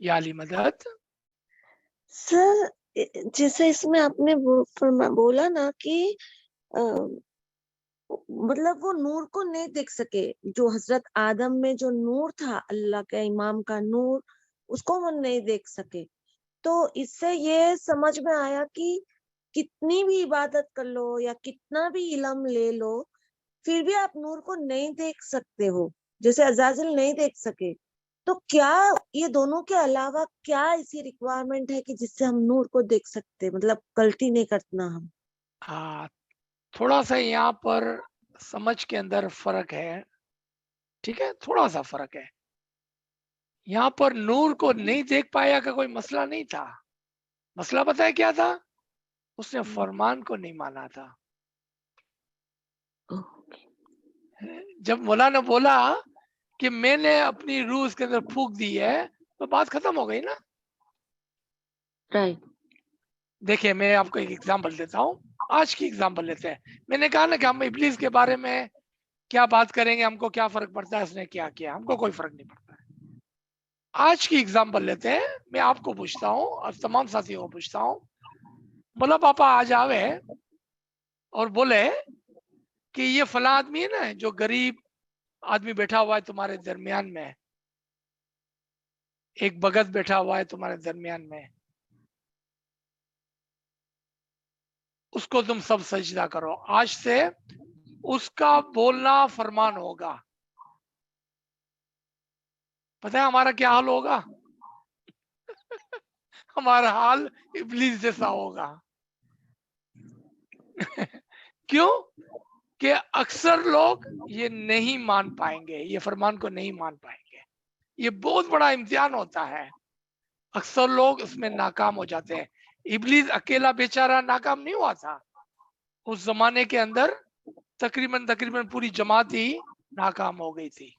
याली मदद। Sir जैसे इसमें आपने बोला ना कि मतलब वो नूर को नहीं देख सके, जो हजरत आदम में जो नूर था, अल्लाह के इमाम का नूर, उसको वो नहीं देख सके। तो इससे ये समझ में आया कि कितनी भी इबादत कर लो या कितना भी इल्म ले लो, फिर भी आप नूर को नहीं देख सकते हो, जैसे अजाजिल नहीं देख सके। तो क्या ये दोनों के अलावा क्या ऐसी रिक्वायरमेंट है कि जिससे हम नूर को देख सकते, मतलब गलती नहीं करना हम? थोड़ा सा यहाँ पर समझ के अंदर फर्क है, ठीक है, थोड़ा सा फर्क है। यहाँ पर नूर को नहीं देख पाया का कोई मसला नहीं था। मसला पता है क्या था? उसने फरमान को नहीं माना था। जब मौलाना बोला कि मैंने अपनी रूह उसके अंदर फूंक दी है, तो बात खत्म हो गई ना। राइट। देखिए मैं आपको एक एग्जांपल देता हूँ, आज की एग्जांपल लेते हैं। मैंने कहा ना कि हम इब्लीस के बारे में क्या बात करेंगे, हमको क्या फर्क पड़ता है उसने क्या किया, हमको कोई फर्क नहीं पड़ता है। आज की एग्जांपल लेते हैं। मैं आपको पूछता हूँ और तमाम साथियों को पूछता हूँ, बोला पापा आज आवे और बोले कि ये फला आदमी है ना, जो गरीब आदमी बैठा हुआ है तुम्हारे दरमियान में, एक भगत बैठा हुआ है तुम्हारे दरमियान में, उसको तुम सब सजदा करो। आज से उसका बोलना फरमान होगा। पता है हमारा क्या हाल होगा? हमारा हाल इब्लीस जैसा होगा। क्यों? कि अक्सर लोग ये नहीं मान पाएंगे, ये फरमान को नहीं मान पाएंगे। ये बहुत बड़ा इम्तिहान होता है। अक्सर लोग इसमें नाकाम हो जाते हैं। इब्लीस अकेला बेचारा नाकाम नहीं हुआ था। उस जमाने के अंदर तकरीबन पूरी जमात ही नाकाम हो गई थी।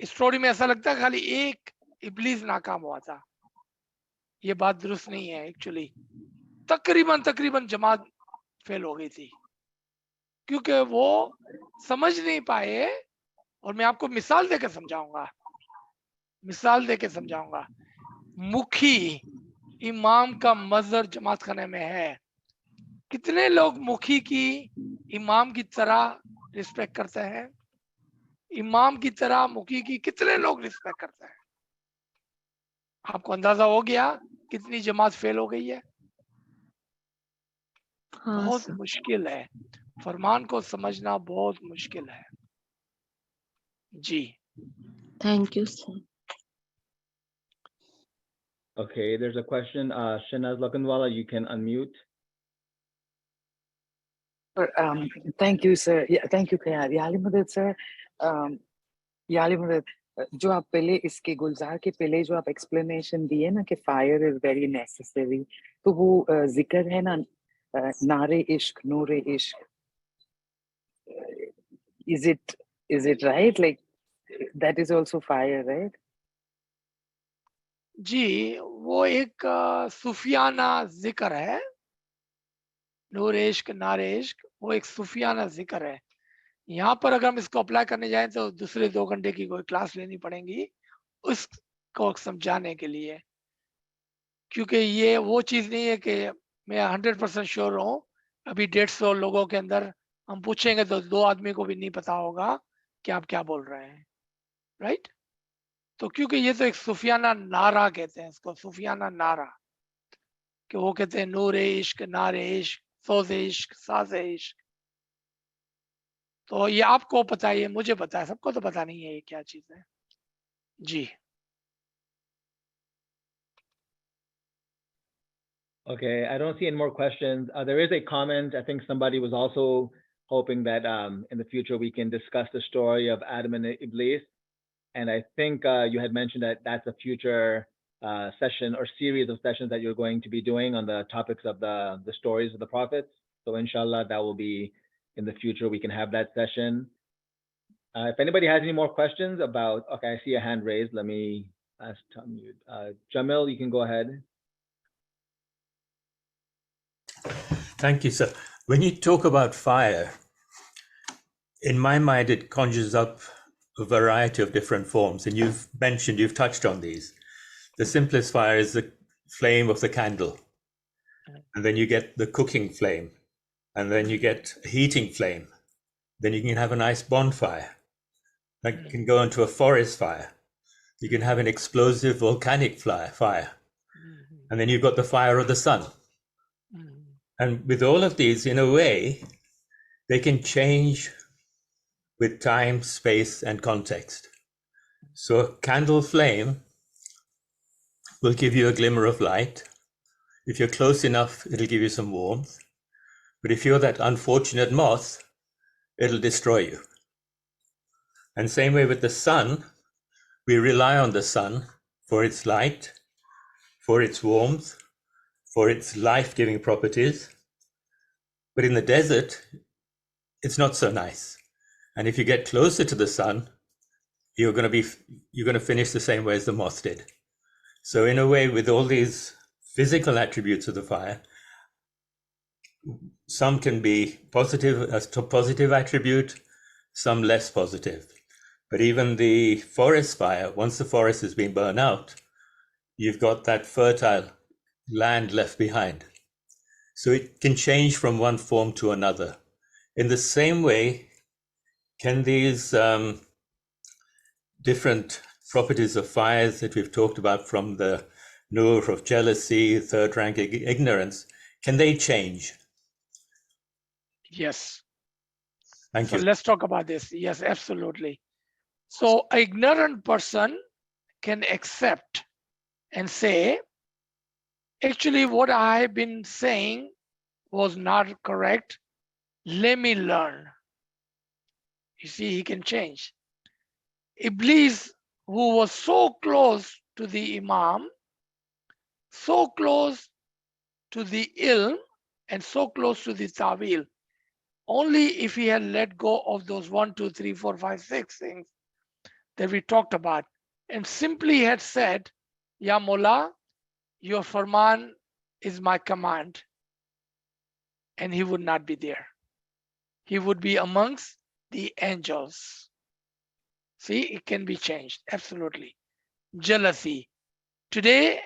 स्टोरी में ऐसा लगता है खाली एक इब्लीस नाकाम हुआ था। ये बात दुरुस्त नहीं है एक्चुअली। तकरीबन जमात फेल हो गई थी, क्योंकि वो समझ नहीं पाए। और मैं आपको मिसाल देकर समझाऊंगा। मुखी इमाम का मजहर जमात खाने में है। कितने लोग मुखी की इमाम की तरह रिस्पेक्ट करते हैं? इमाम की तरह मुखी की कितने लोग रिस्पेक्ट करते हैं? आपको अंदाजा हो गया कितनी जमात फेल हो गई है। हाँ बहुत सर, मुश्किल है, फरमान को समझना बहुत मुश्किल है जी। Thank you sir. Okay, there's a question. Shanaz Lakanwala, you can unmute. Thank you, sir. Yeah, thank you, Yalimadad, sir. Yalimadad, जो आप पहले इसके गुलजार के पहले जो आप एक्सप्लेनेशन दिए ना कि फायर इज वेरी नेसेसरी, तो वो जिक्र है ना नारे इश्क नूरे इश्क, is it right, like that is also fire, right? जी, वो एक सूफियाना जिक्र है। नूर इश्क नारे इश्क वो एक सूफियाना जिक्र है। यहाँ पर अगर हम इसको अप्लाई करने जाएं तो दूसरे 2 घंटे की कोई क्लास लेनी पड़ेगी उसको समझाने के लिए, क्योंकि ये वो चीज नहीं है कि मैं 100% श्योर हूँ। अभी 150 लोगों के अंदर हम पूछेंगे तो 2 आदमी को भी नहीं पता होगा कि आप क्या बोल रहे हैं, राइट? तो क्योंकि ये तो एक सूफियाना नारा कहते हैं इसको, सूफियाना नारा, कि वो कहते हैं नूर इश्क नारे इश्क सोज़ इश्क साज़ इश्क। तो ये आपको पता है, ये मुझे पता है, सबको तो पता नहीं है ये क्या चीज है जी। Okay, I don't see any more questions. There is a comment. I think somebody was also hoping that in the future we can discuss the story of Adam and Iblis. And I think you had mentioned that that's a future session or series of sessions that you're going to be doing on the topics of the stories of the prophets. So inshallah, that will be in the future. We can have that session. If anybody has any more questions about, okay, I see a hand raised. Let me ask Jamil, you can go ahead. Thank you, sir. When you talk about fire, in my mind, it conjures up a variety of different forms. And you've touched on these. The simplest fire is the flame of the candle. And then you get the cooking flame. And then you get a heating flame. Then you can have a nice bonfire. That can go into a forest fire. You can have an explosive volcanic fire. And then you've got the fire of the sun. And with all of these, in a way, they can change with time, space, and context. So a candle flame will give you a glimmer of light. If you're close enough, it'll give you some warmth. But if you're that unfortunate moth, it'll destroy you. And same way with the sun, we rely on the sun for its light, for its warmth, for its life-giving properties. But in the desert, it's not so nice. And if you get closer to the sun, you're going to finish the same way as the moth did. So in a way, with all these physical attributes of the fire, some can be positive, as a positive attribute, some less positive. But even the forest fire, once the forest has been burned out, you've got that fertile land left behind. So it can change from one form to another. In the same way, can these different properties of fires that we've talked about, from the nur of jealousy, third rank ignorance, can they change? Yes. Thank So you. let's talk about this. Yes, absolutely. So an ignorant person can accept and say, actually what I've been saying was not correct. Let me learn. You see, he can change. Iblis, who was so close to the Imam, so close to the ilm, and so close to the tawil, only if he had let go of those 1, 2, 3, 4, 5, 6 things that we talked about, and simply had said, Ya Mullah, your farman is my command, and he would not be there. He would be amongst the angels. See, it can be changed, absolutely. Jealousy. Today,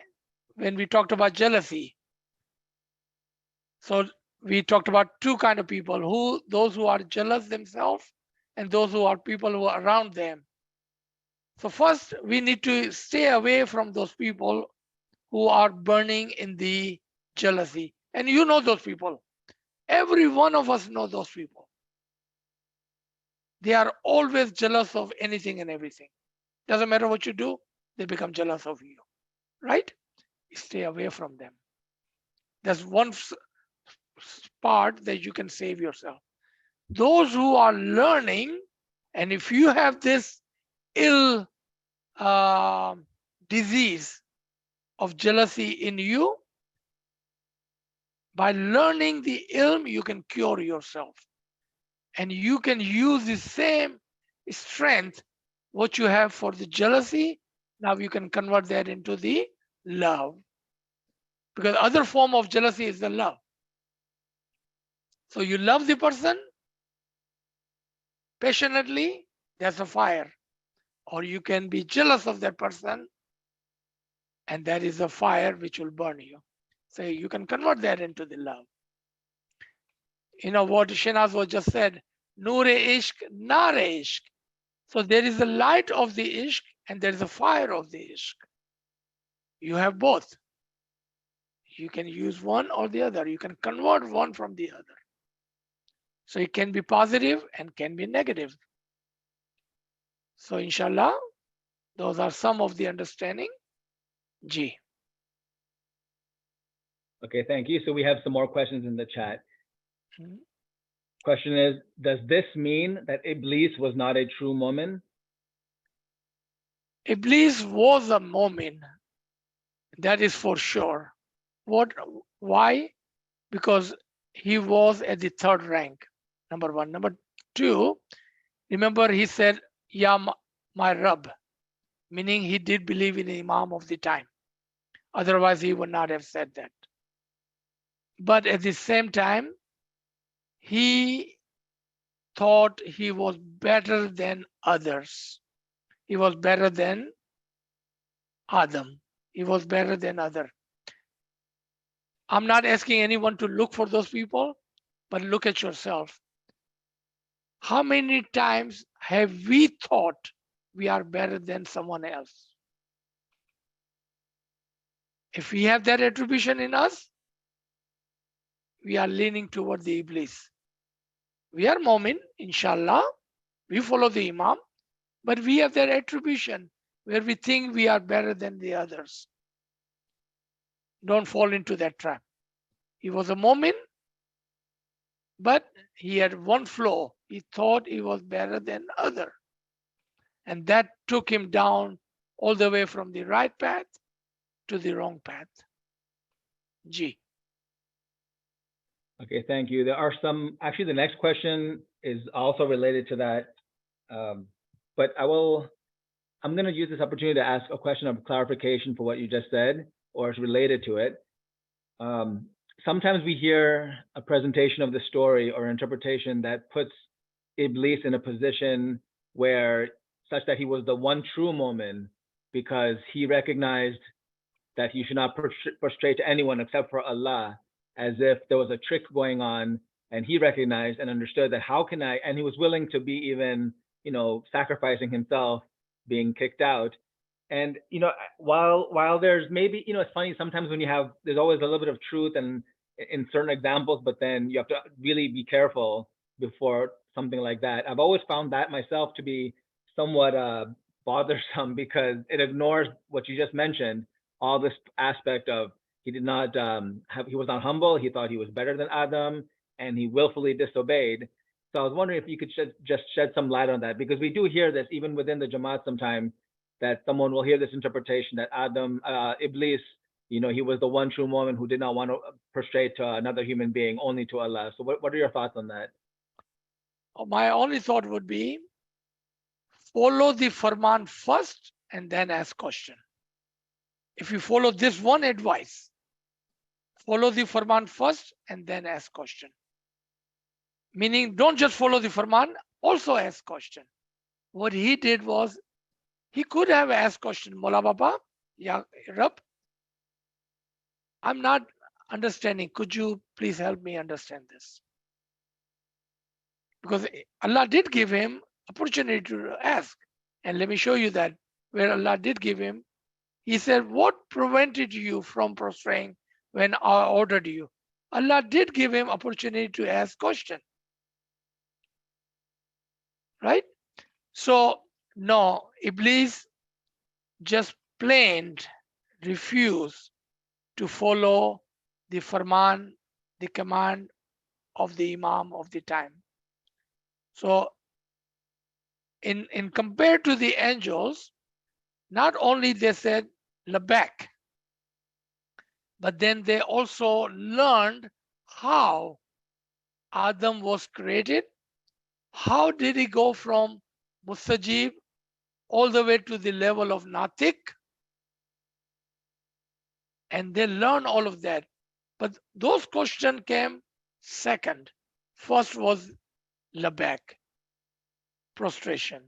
when we talked about jealousy, so we talked about two kind of people, those who are jealous themselves and those who are people who are around them. So first, we need to stay away from those people who are burning in the jealousy. And you know those people. Every one of us know those people. They are always jealous of anything and everything. Doesn't matter what you do, they become jealous of you, right? Stay away from them. That's one part that you can save yourself. Those who are learning, and if you have this ill disease of jealousy in you, by learning the ilm, you can cure yourself. And you can use the same strength what you have for the jealousy. Now you can convert that into the love. Because other form of jealousy is the love. So you love the person passionately, that's a fire. Or you can be jealous of that person, and that is a fire which will burn you. So you can convert that into the love. You know what Shinaz was just said, Noor ishq, nar ishq. So there is a light of the ishq and there is a fire of the ishq. You have both. You can use one or the other. You can convert one from the other. So it can be positive and can be negative. So inshallah, those are some of the understanding. Ji. Okay, thank you. So we have some more questions in the chat. Mhm. Question is, does this mean that Iblis was not a true mu'min? Iblis was a mu'min. That is for sure. Why? Because he was at the third rank, number one. Number two, remember he said, Ya my Rabb, meaning he did believe in the Imam of the time. Otherwise, he would not have said that. But at the same time, he thought he was better than others. He was better than Adam. He was better than others. I'm not asking anyone to look for those people, but look at yourself. How many times have we thought we are better than someone else? If we have that attribution in us, we are leaning toward the Iblis. We are Mu'min, inshallah. We follow the Imam, but we have that attribution where we think we are better than the others. Don't fall into that trap. He was a Mu'min, but he had one flaw. He thought he was better than other. And that took him down all the way from the right path to the wrong path. G. Okay, thank you. There are some, actually the next question is also related to that. But I'm going to use this opportunity to ask a question of clarification for what you just said, or is related to it. Sometimes we hear a presentation of the story or interpretation that puts Iblis in a position where such that he was the one true mu'min because he recognized that you should not prostrate to anyone except for Allah, as if there was a trick going on and he recognized and understood that how can I, and he was willing to be even, you know, sacrificing himself, being kicked out. And, you know, while there's maybe, you know, it's funny sometimes when you have, there's always a little bit of truth and in certain examples, but then you have to really be careful before something like that. I've always found that myself to be somewhat bothersome, because it ignores what you just mentioned, all this aspect of he did not he was not humble, he thought he was better than Adam, and he willfully disobeyed. So I was wondering if you could just shed some light on that, because we do hear this even within the Jamaat sometimes, that someone will hear this interpretation that Adam, Iblis, you know, he was the one true moment who did not want to prostrate to another human being, only to Allah. So what are your thoughts on that? My only thought would be, follow the Farman first and then ask question. If you follow this one advice, follow the Farman first and then ask question. Meaning, don't just follow the Farman, also ask question. What he did was, he could have asked question, Mola Baba, Ya Rab, I'm not understanding. Could you please help me understand this? Because Allah did give him opportunity to ask. And let me show you that where Allah did give him. He said, what prevented you from prostrating when I ordered you? Allah did give him opportunity to ask question. Right? So, no, Iblis just plain refused to follow the Farman, the command of the Imam of the time. So, in compared to the angels, not only they said labak, but then they also learned how Adam was created. How did he go from Mustajib all the way to the level of Natik? And they learn all of that. But those questions came second. First was labak, prostration,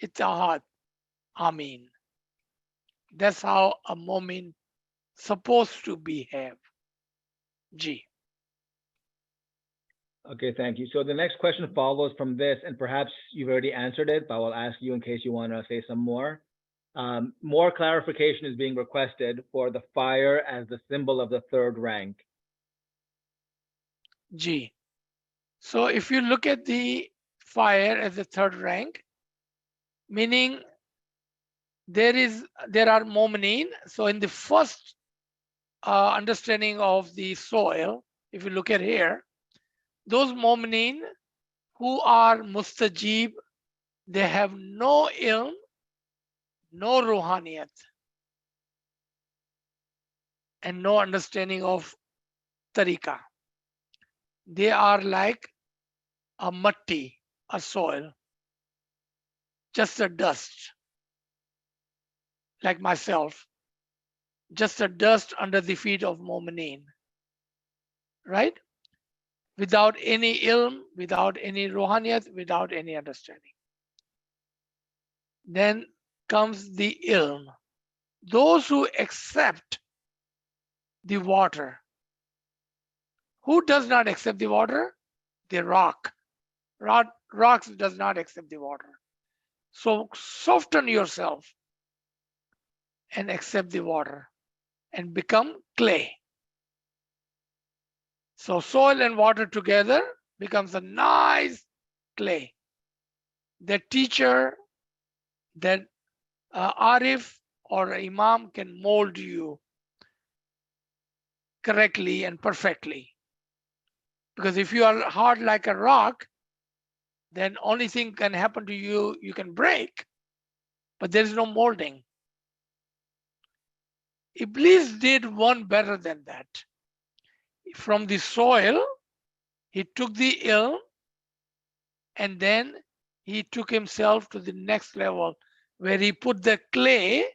itahat, amin. That's how a mu'min supposed to behave. G. Okay, thank you. So the next question follows from this, and perhaps you've already answered it, but I will ask you in case you want to say some more. More clarification is being requested for the fire as the symbol of the third rank. G. So if you look at the fire as the third rank, meaning there are mu'mineen. So in the first understanding of the soil, if you look at here, those mu'mineen who are mustajib, they have no ilm, no ruhaniyat, and no understanding of tariqah. They are like a matti, a soil, just a dust, like myself, just a dust under the feet of mu'mineen, right? Without any ilm, without any ruhaniyat, without any understanding. Then comes the ilm. Those who accept the water. Who does not accept the water? The rock. Rocks does not accept the water. So soften yourself and accept the water and become clay. So soil and water together becomes a nice clay. The teacher, that Arif or Imam can mold you correctly and perfectly. Because if you are hard like a rock, then only thing can happen to you, you can break, but there is no molding. Iblis did one better than that. From the soil, he took the ilm, and then he took himself to the next level where he put the clay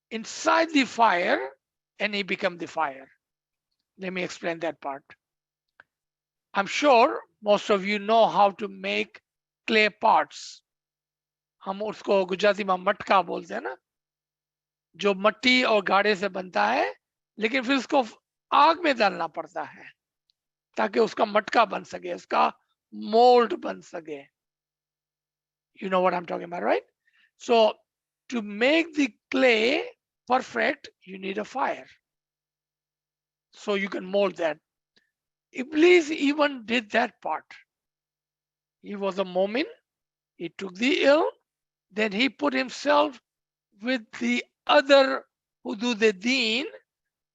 inside the fire and he became the fire. Let me explain that part. I'm sure most of you know how to make clay pots. हम उसको गुजराती में मटका बोलते हैं ना, जो मट्टी और गाड़े से बनता है, लेकिन फिर उसको आग में डालना पड़ता है ताकि उसका मटका बन सके, उसका mold बन सके. You know what I'm talking about, right? So to make the clay perfect, you need a fire. So you can mold that. Iblis even did that part. He was a mu'min. He took the ilm. Then he put himself with the other hudud-e-deen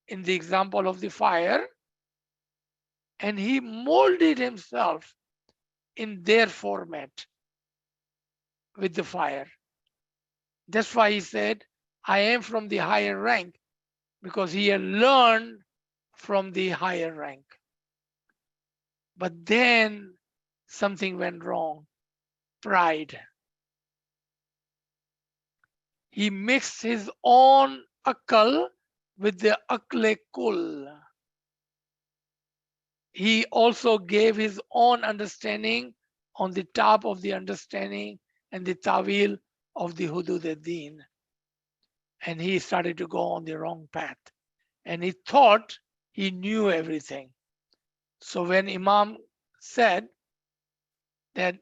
in the example of the fire. And he molded himself in their format with the fire. That's why he said, I am from the higher rank, because he had learned from the higher rank. But then something went wrong. Pride. He mixed his own akal with the akle kul. He also gave his own understanding on the top of the understanding and the tawil of the hudud-e-deen. And he started to go on the wrong path. And he thought he knew everything. So when Imam said that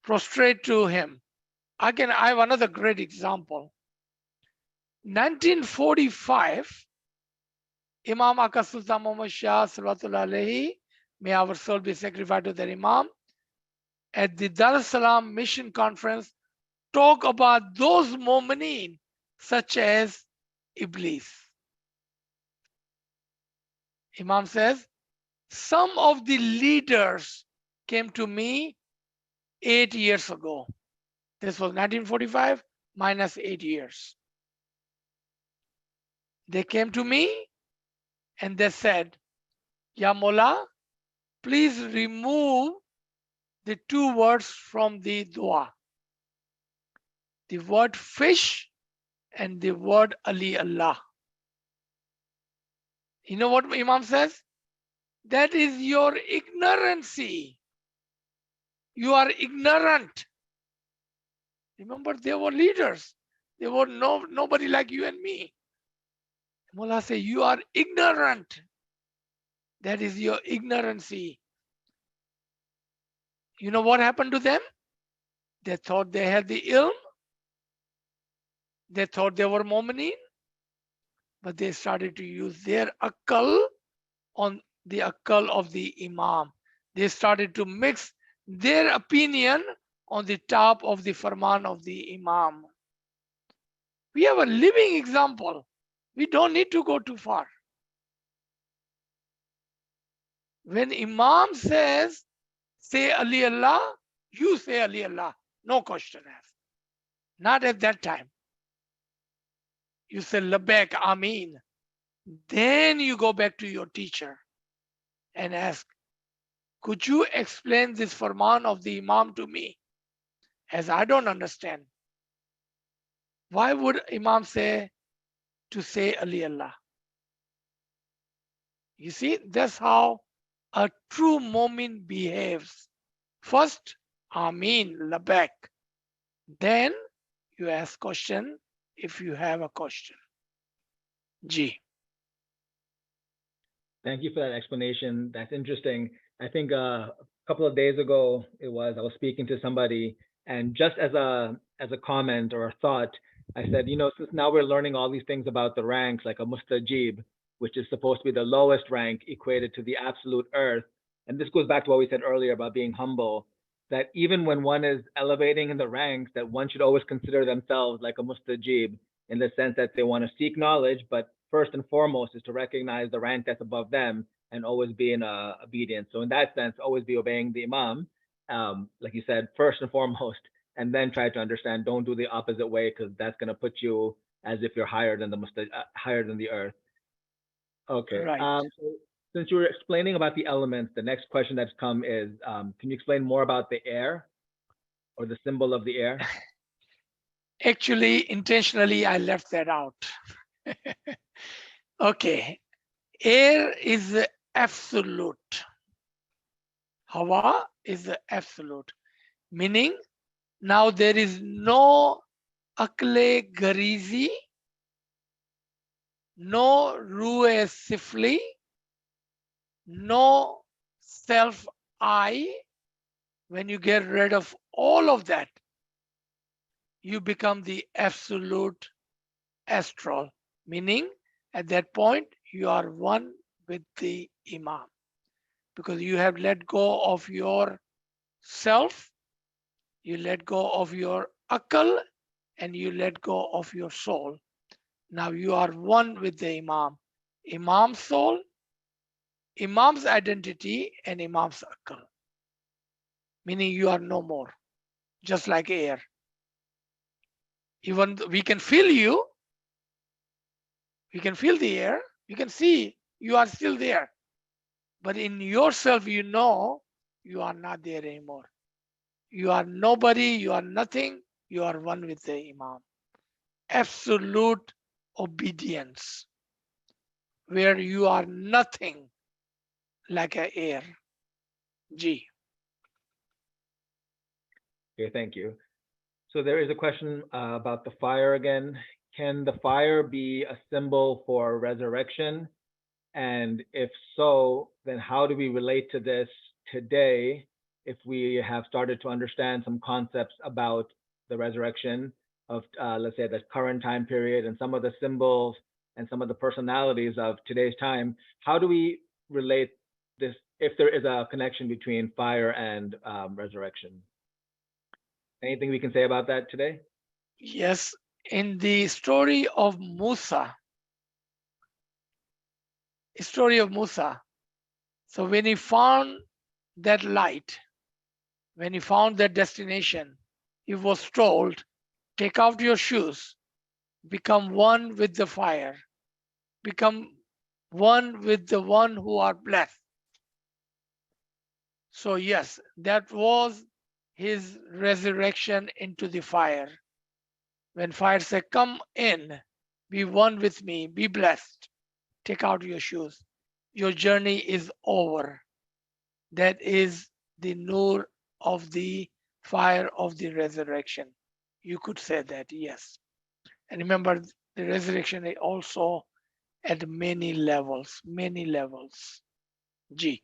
prostrate to him, I have another great example. 1945, Imam Aka Sultan Muhammad Shah Salawatullah Alayhi, may our soul be sacrificed to the Imam, at the Dar es Salaam Mission Conference, talk about those mu'mineen such as Iblis. Imam says, some of the leaders came to me 8 years ago. This was 1945 minus 8 years. They came to me and they said, Ya Mullah, please remove the 2 words from the dua. The word fish and the word Ali Allah. You know what Imam says? That is your ignorancy. You are ignorant. Remember, they were leaders. They were nobody like you and me. Mullah say, you are ignorant. That is your ignorancy. You know what happened to them? They thought they had the ilm. They thought they were mu'mineen. But they started to use their akal on the akal of the Imam. They started to mix their opinion on the top of the farman of the Imam. We have a living example. We don't need to go too far. When Imam says, say Ali Allah, you say Ali Allah. No question asked. Not at that time. You say Labbaik, Ameen. Then you go back to your teacher and ask, could you explain this farman of the Imam to me? As I don't understand. Why would Imam say to say Ali Allah? You see, that's how a true mu'min behaves. First, Ameen, Labbaik. Then you ask question if you have a question. G. Thank you for that explanation. That's interesting. I think a couple of days ago, I was speaking to somebody, and just as a comment or a thought, I said, you know, since now we're learning all these things about the ranks, like a mustajib, which is supposed to be the lowest rank equated to the absolute earth. And this goes back to what we said earlier about being humble, that even when one is elevating in the ranks, that one should always consider themselves like a mustajib, in the sense that they want to seek knowledge, but first and foremost is to recognize the rank that's above them and always be in obedience. So in that sense, always be obeying the Imam, like you said, first and foremost, and then try to understand, don't do the opposite way, because that's going to put you as if you're higher than the earth. Okay. Right. So since you were explaining about the elements, the next question that's come is, can you explain more about the air or the symbol of the air? Actually, intentionally, I left that out. Okay. Air is the absolute. Hawa is the absolute. Meaning, now there is no akle garizi, no ru'e sifli, no self I, when you get rid of all of that, you become the absolute astral, meaning at that point you are one with the Imam, because you have let go of your self, you let go of your akal, and you let go of your soul. Now you are one with the Imam. Imam's soul, Imam's identity, and Imam's akal, meaning you are no more, just like air. Even we can feel you, we can feel the air, you can see you are still there. But in yourself, you know you are not there anymore. You are nobody, you are nothing, you are one with the Imam. Absolute obedience, where you are nothing like a air. G. Okay, thank you. So there is a question about the fire again. Can the fire be a symbol for resurrection? And if so, then how do we relate to this today if we have started to understand some concepts about the resurrection of, let's say, the current time period and some of the symbols and some of the personalities of today's time? How do we relate this, if there is a connection between fire and resurrection? Anything we can say about that today? Yes, in the story of Musa, so when he found that light, when he found that destination, he was told, take out your shoes, become one with the fire, become one with the one who are blessed. So yes, that was his resurrection into the fire. When fire said, come in, be one with me, be blessed, take out your shoes. Your journey is over. That is the nur of the fire of the resurrection. You could say that, yes. And remember, the resurrection is also at many levels, many levels. G.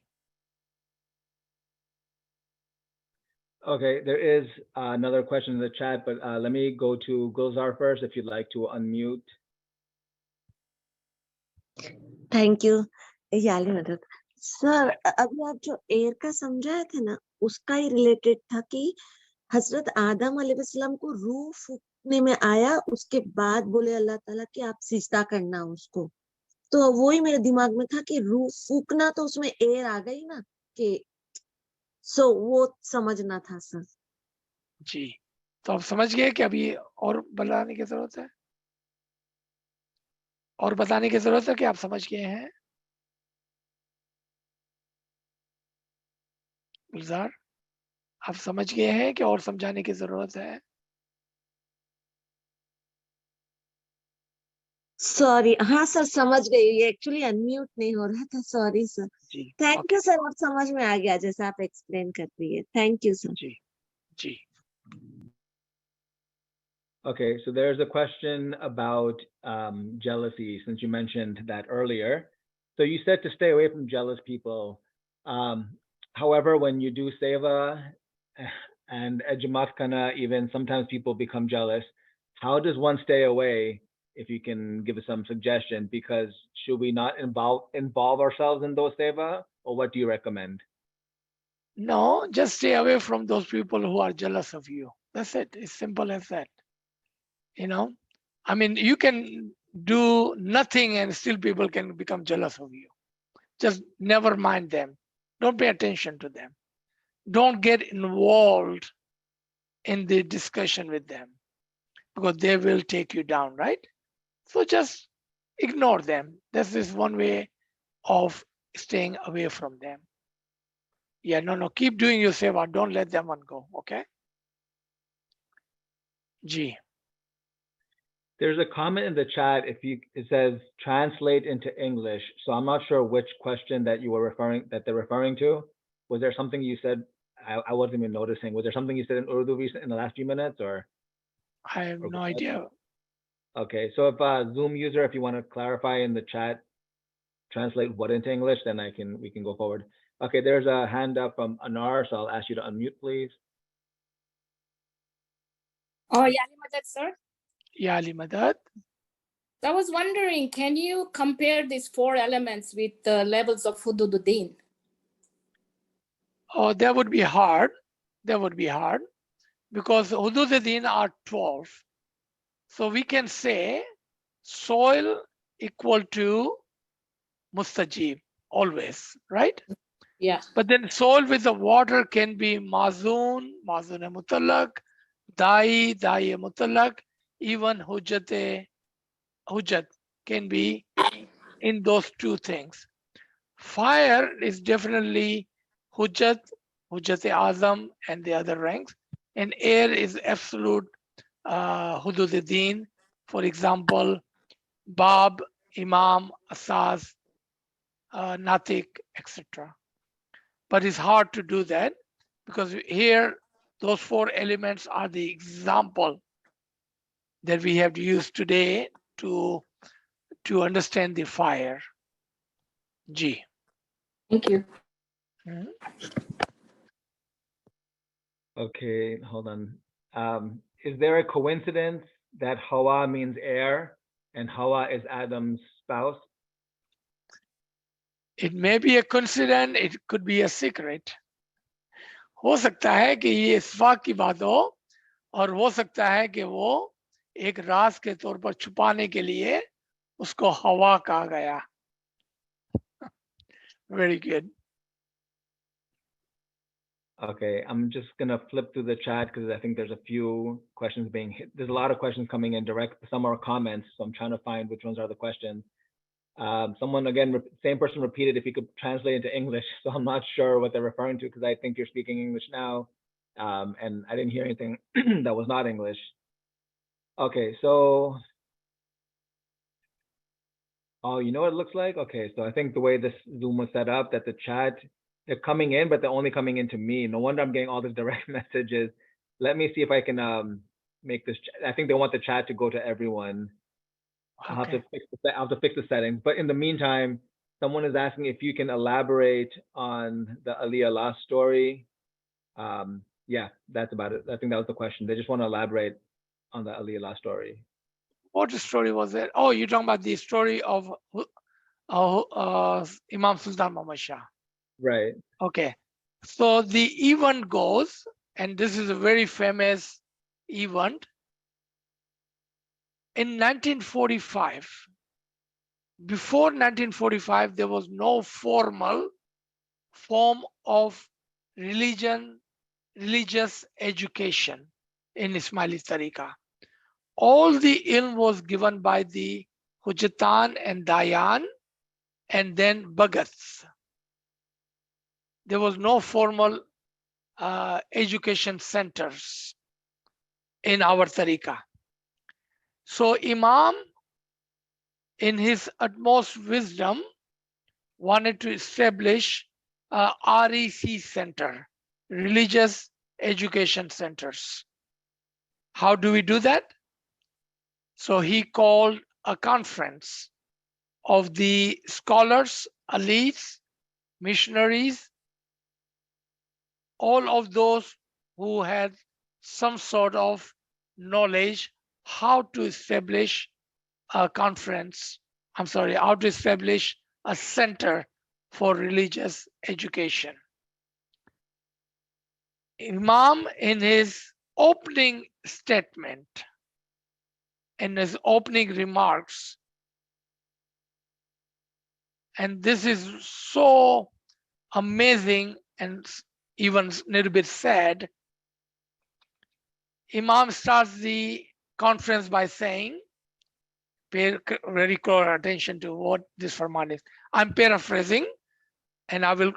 Okay, there is another question in the chat, but let me go to Gulzar first, if you'd like to unmute. Thank you याली मदद sir. अभी आप जो air का समझाए थे ना, उसका ही रिलेटेड था कि हजरत आदम अलैहिस्सलाम को रूह फूकने में आया, उसके बाद बोले अल्लाह ताला कि आप सिजदा करना उसको। तो वही मेरे दिमाग में था कि रूह फूकना, तो उसमें एयर आ गई ना कि सो वो समझना था सर। जी, तो आप समझ गए कि अभी और बताने की जरूरत है, और बताने की जरूरत है कि आप समझ गए हैं? गुलजार, आप समझ गए हैं कि और समझाने की जरूरत है? सॉरी, हाँ सर समझ गई, ये एक्चुअली अनम्यूट नहीं हो रहा था, सॉरी सर। जी, थैंक यू सर, अब समझ में आ गया जैसा आप एक्सप्लेन कर रही है। Thank you sir. जी, जी। Okay, so there's a question about jealousy, since you mentioned that earlier. So you said to stay away from jealous people. However, when you do seva and ejmat kana, even sometimes people become jealous. How does one stay away, if you can give us some suggestion? Because should we not involve ourselves in those seva, or what do you recommend? No, just stay away from those people who are jealous of you. That's it. It's simple as that. You know, I mean, you can do nothing and still people can become jealous of you. Just never mind them. Don't pay attention to them. Don't get involved in the discussion with them, because they will take you down, right? So just ignore them. This is one way of staying away from them. Yeah, no, keep doing your seva. Don't let them one go, okay? G. There's a comment in the chat. It says translate into English. So I'm not sure which question that they're referring to. Was there something you said? I wasn't even noticing. Was there something you said in Urdu in the last few minutes, or? I have no idea. Okay, so if Zoom user, if you want to clarify in the chat, translate what into English, then we can go forward. Okay, there's a hand up from Anar, so I'll ask you to unmute, please. Oh, Yani Madad, sir. Ya Ali Madad. I was wondering, can you compare these four elements with the levels of Hudududdin? Oh, that would be hard. That would be hard because Hudududdin are 12. So we can say soil equal to mustajib always, right? Yeah. But then soil with the water can be mazun, mazun mutallaq, dai, dai mutallaq, even hujjat can be in those two things. Fire is definitely hujjat azam and the other ranks, and air is absolute hudududdin. For example, Bab, Imam, Asaz, Natik, etc. But it's hard to do that because here those four elements are the example that we have to use today to understand the fire. G. Thank you. Mhm. Okay, hold on. Is there a coincidence that Hawa means air and Hawa is Adam's spouse? It may be a coincidence, it could be a secret. हो सकता है कि ये इत्तेफाक की बात हो और हो सकता है कि वो एक राज के तौर पर छुपाने के लिए उसको हवा कहा गया. Very good. Okay, I'm just gonna flip through the chat because I think there's a few questions being hit. There's a lot of questions coming in direct, some are comments, so I'm trying to find which ones are the questions. Someone again, same person repeated if you could translate into English, so I'm not sure what they're referring to because I think you're speaking English now, and I didn't hear anything that was not English. Okay, so, oh, you know what it looks like? Okay, so I think the way this Zoom was set up, that the chat, they're coming in, but they're only coming into me. No wonder I'm getting all these direct messages. Let me see if I can make this. I think they want the chat to go to everyone. I'll have to fix the settings. But in the meantime, someone is asking if you can elaborate on the ALWAAZ story. Yeah, that's about it. I think that was the question. They just want to elaborate on the ALWAAZ story. What story was it? Oh, you're talking about the story of Imam Sultan Muhammad Shah. Right. Okay. So the event goes, and this is a very famous event. In 1945, before 1945, there was no formal form of religious education in Ismaili Tariqa. All the ilm was given by the Hujjatan and Dayan and then Bhagats. There was no formal education centers in our Tariqa. So Imam, in his utmost wisdom, wanted to establish a REC center, religious education centers. How do we do that? So he called a conference of the scholars, elites, missionaries, all of those who had some sort of knowledge how to establish a conference, how to establish a center for religious education. Imam, in his opening statement, in his opening remarks, and this is so amazing and even a little bit sad, Imam starts the conference by saying, pay very close attention to what this farman is. I'm paraphrasing and I will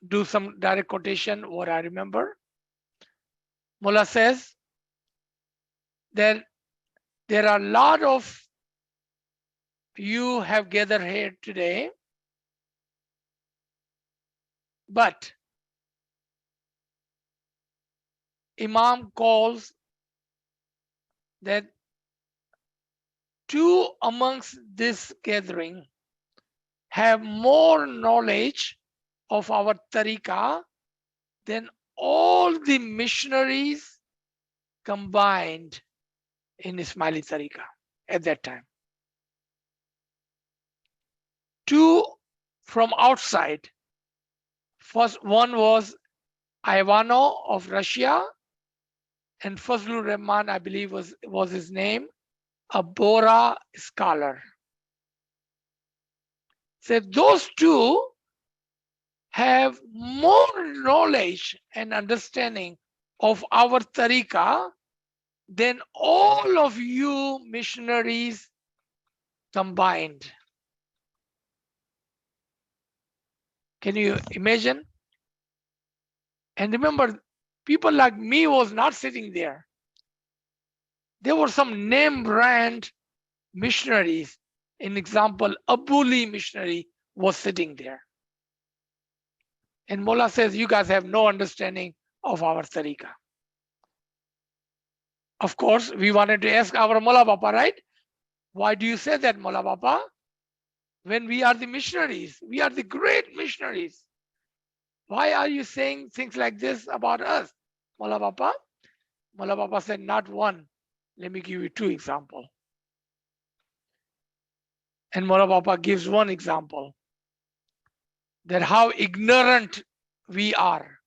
do some direct quotation, what I remember. Mullah says that there are a lot of you have gathered here today, but Imam calls that two amongst this gathering have more knowledge of our tariqah, then all the missionaries combined in Ismaili tariqah at that time. Two from outside. First one was Ivano of Russia, and Fazlur Rahman, I believe was his name, a Bora scholar. So those two have more knowledge and understanding of our tariqah than all of you missionaries combined. Can you imagine? And remember, people like me was not sitting there. There were some name brand missionaries. In example, Abuli missionary was sitting there. And Mullah says, you guys have no understanding of our tariqah. Of course, we wanted to ask our Mullah Bapa, right? Why do you say that, Mullah Bapa? When we are the missionaries, we are the great missionaries. Why are you saying things like this about us, Mullah Bapa? Mullah Bapa said, not one. Let me give you two examples. And Mullah Bapa gives one example, that how ignorant we are.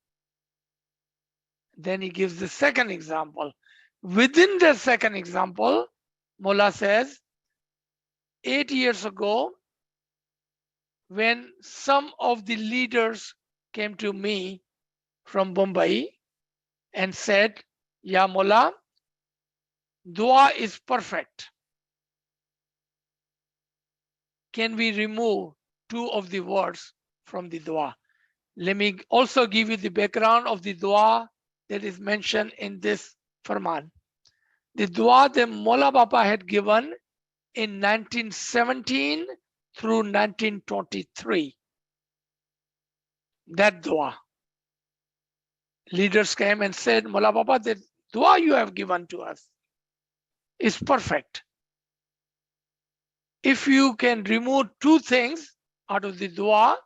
Then he gives the second example. Within the second example, Mullah says, 8 years ago, when some of the leaders came to me from Mumbai and said, Ya Mullah, dua is perfect. Can we remove two of the words from the dua? Let me also give you the background of the dua that is mentioned in this farman. The dua that Mullah Bapa had given in 1917 through 1923. That dua. Leaders came and said, Mullah Bapa, the dua you have given to us is perfect. If you can remove two things out of the dua,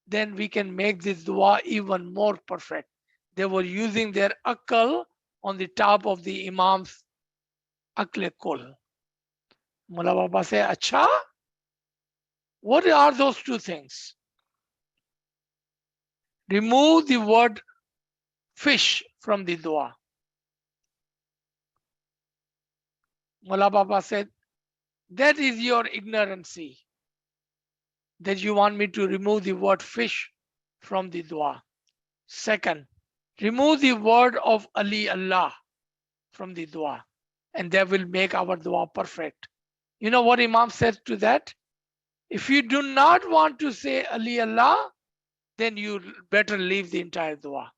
then we can make this dua even more perfect. They were using their akal on the top of the Imam's akle kul. Mullah Baba say, Acha, what are those two things? Remove the word fish from the dua. Mullah Baba said, that is your ignorancy, that you want me to remove the word fish from the dua. Second, remove the word of Ali Allah from the dua, and that will make our dua perfect. You know what Imam said to that? If you do not want to say Ali Allah, then you better leave the entire dua.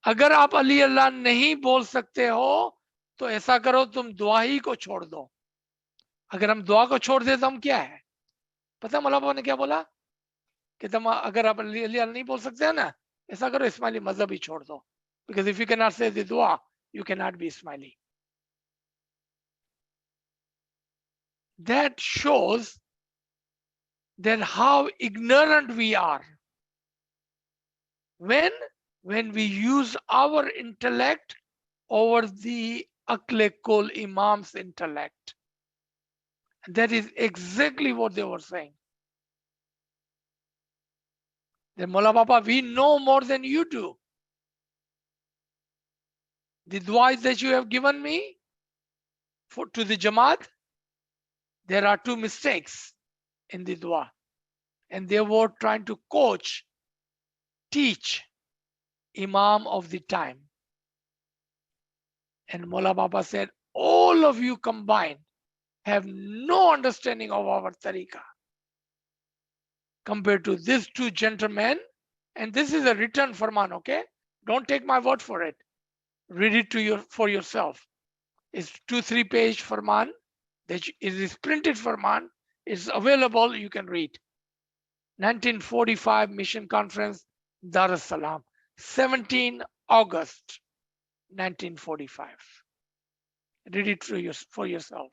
अगर आप अली अल्लाह नहीं बोल सकते हो तो ऐसा करो तुम दुआ ही को छोड़ दो. अगर हम दुआ को छोड़ दे तो हम क्या है? पता मौला बाबा ने क्या बोला कि तुम अगर आप अली अल्लाह नहीं बोल सकते हैं ना, ऐसा करो इस्माइली मजहब ही छोड़ दो. Because if you cannot say the dua, you cannot be Ismaili. That shows that how ignorant we are. When we use our intellect over the Akle Kul Imam's intellect. That is exactly what they were saying. Then Mullah Baba, we know more than you do. The du'as that you have given me to the Jamaat, there are two mistakes in the dua. And they were trying to coach, teach Imam of the time. And Mullah Baba said, all of you combined have no understanding of our tariqah compared to these two gentlemen. And this is a written farman, okay? Don't take my word for it. Read it for yourself. It's 2-3 page farman. It is printed farman. It's available. You can read. 1945 Mission Conference, Dar es Salaam, 17 August 1945. Read it for yourself.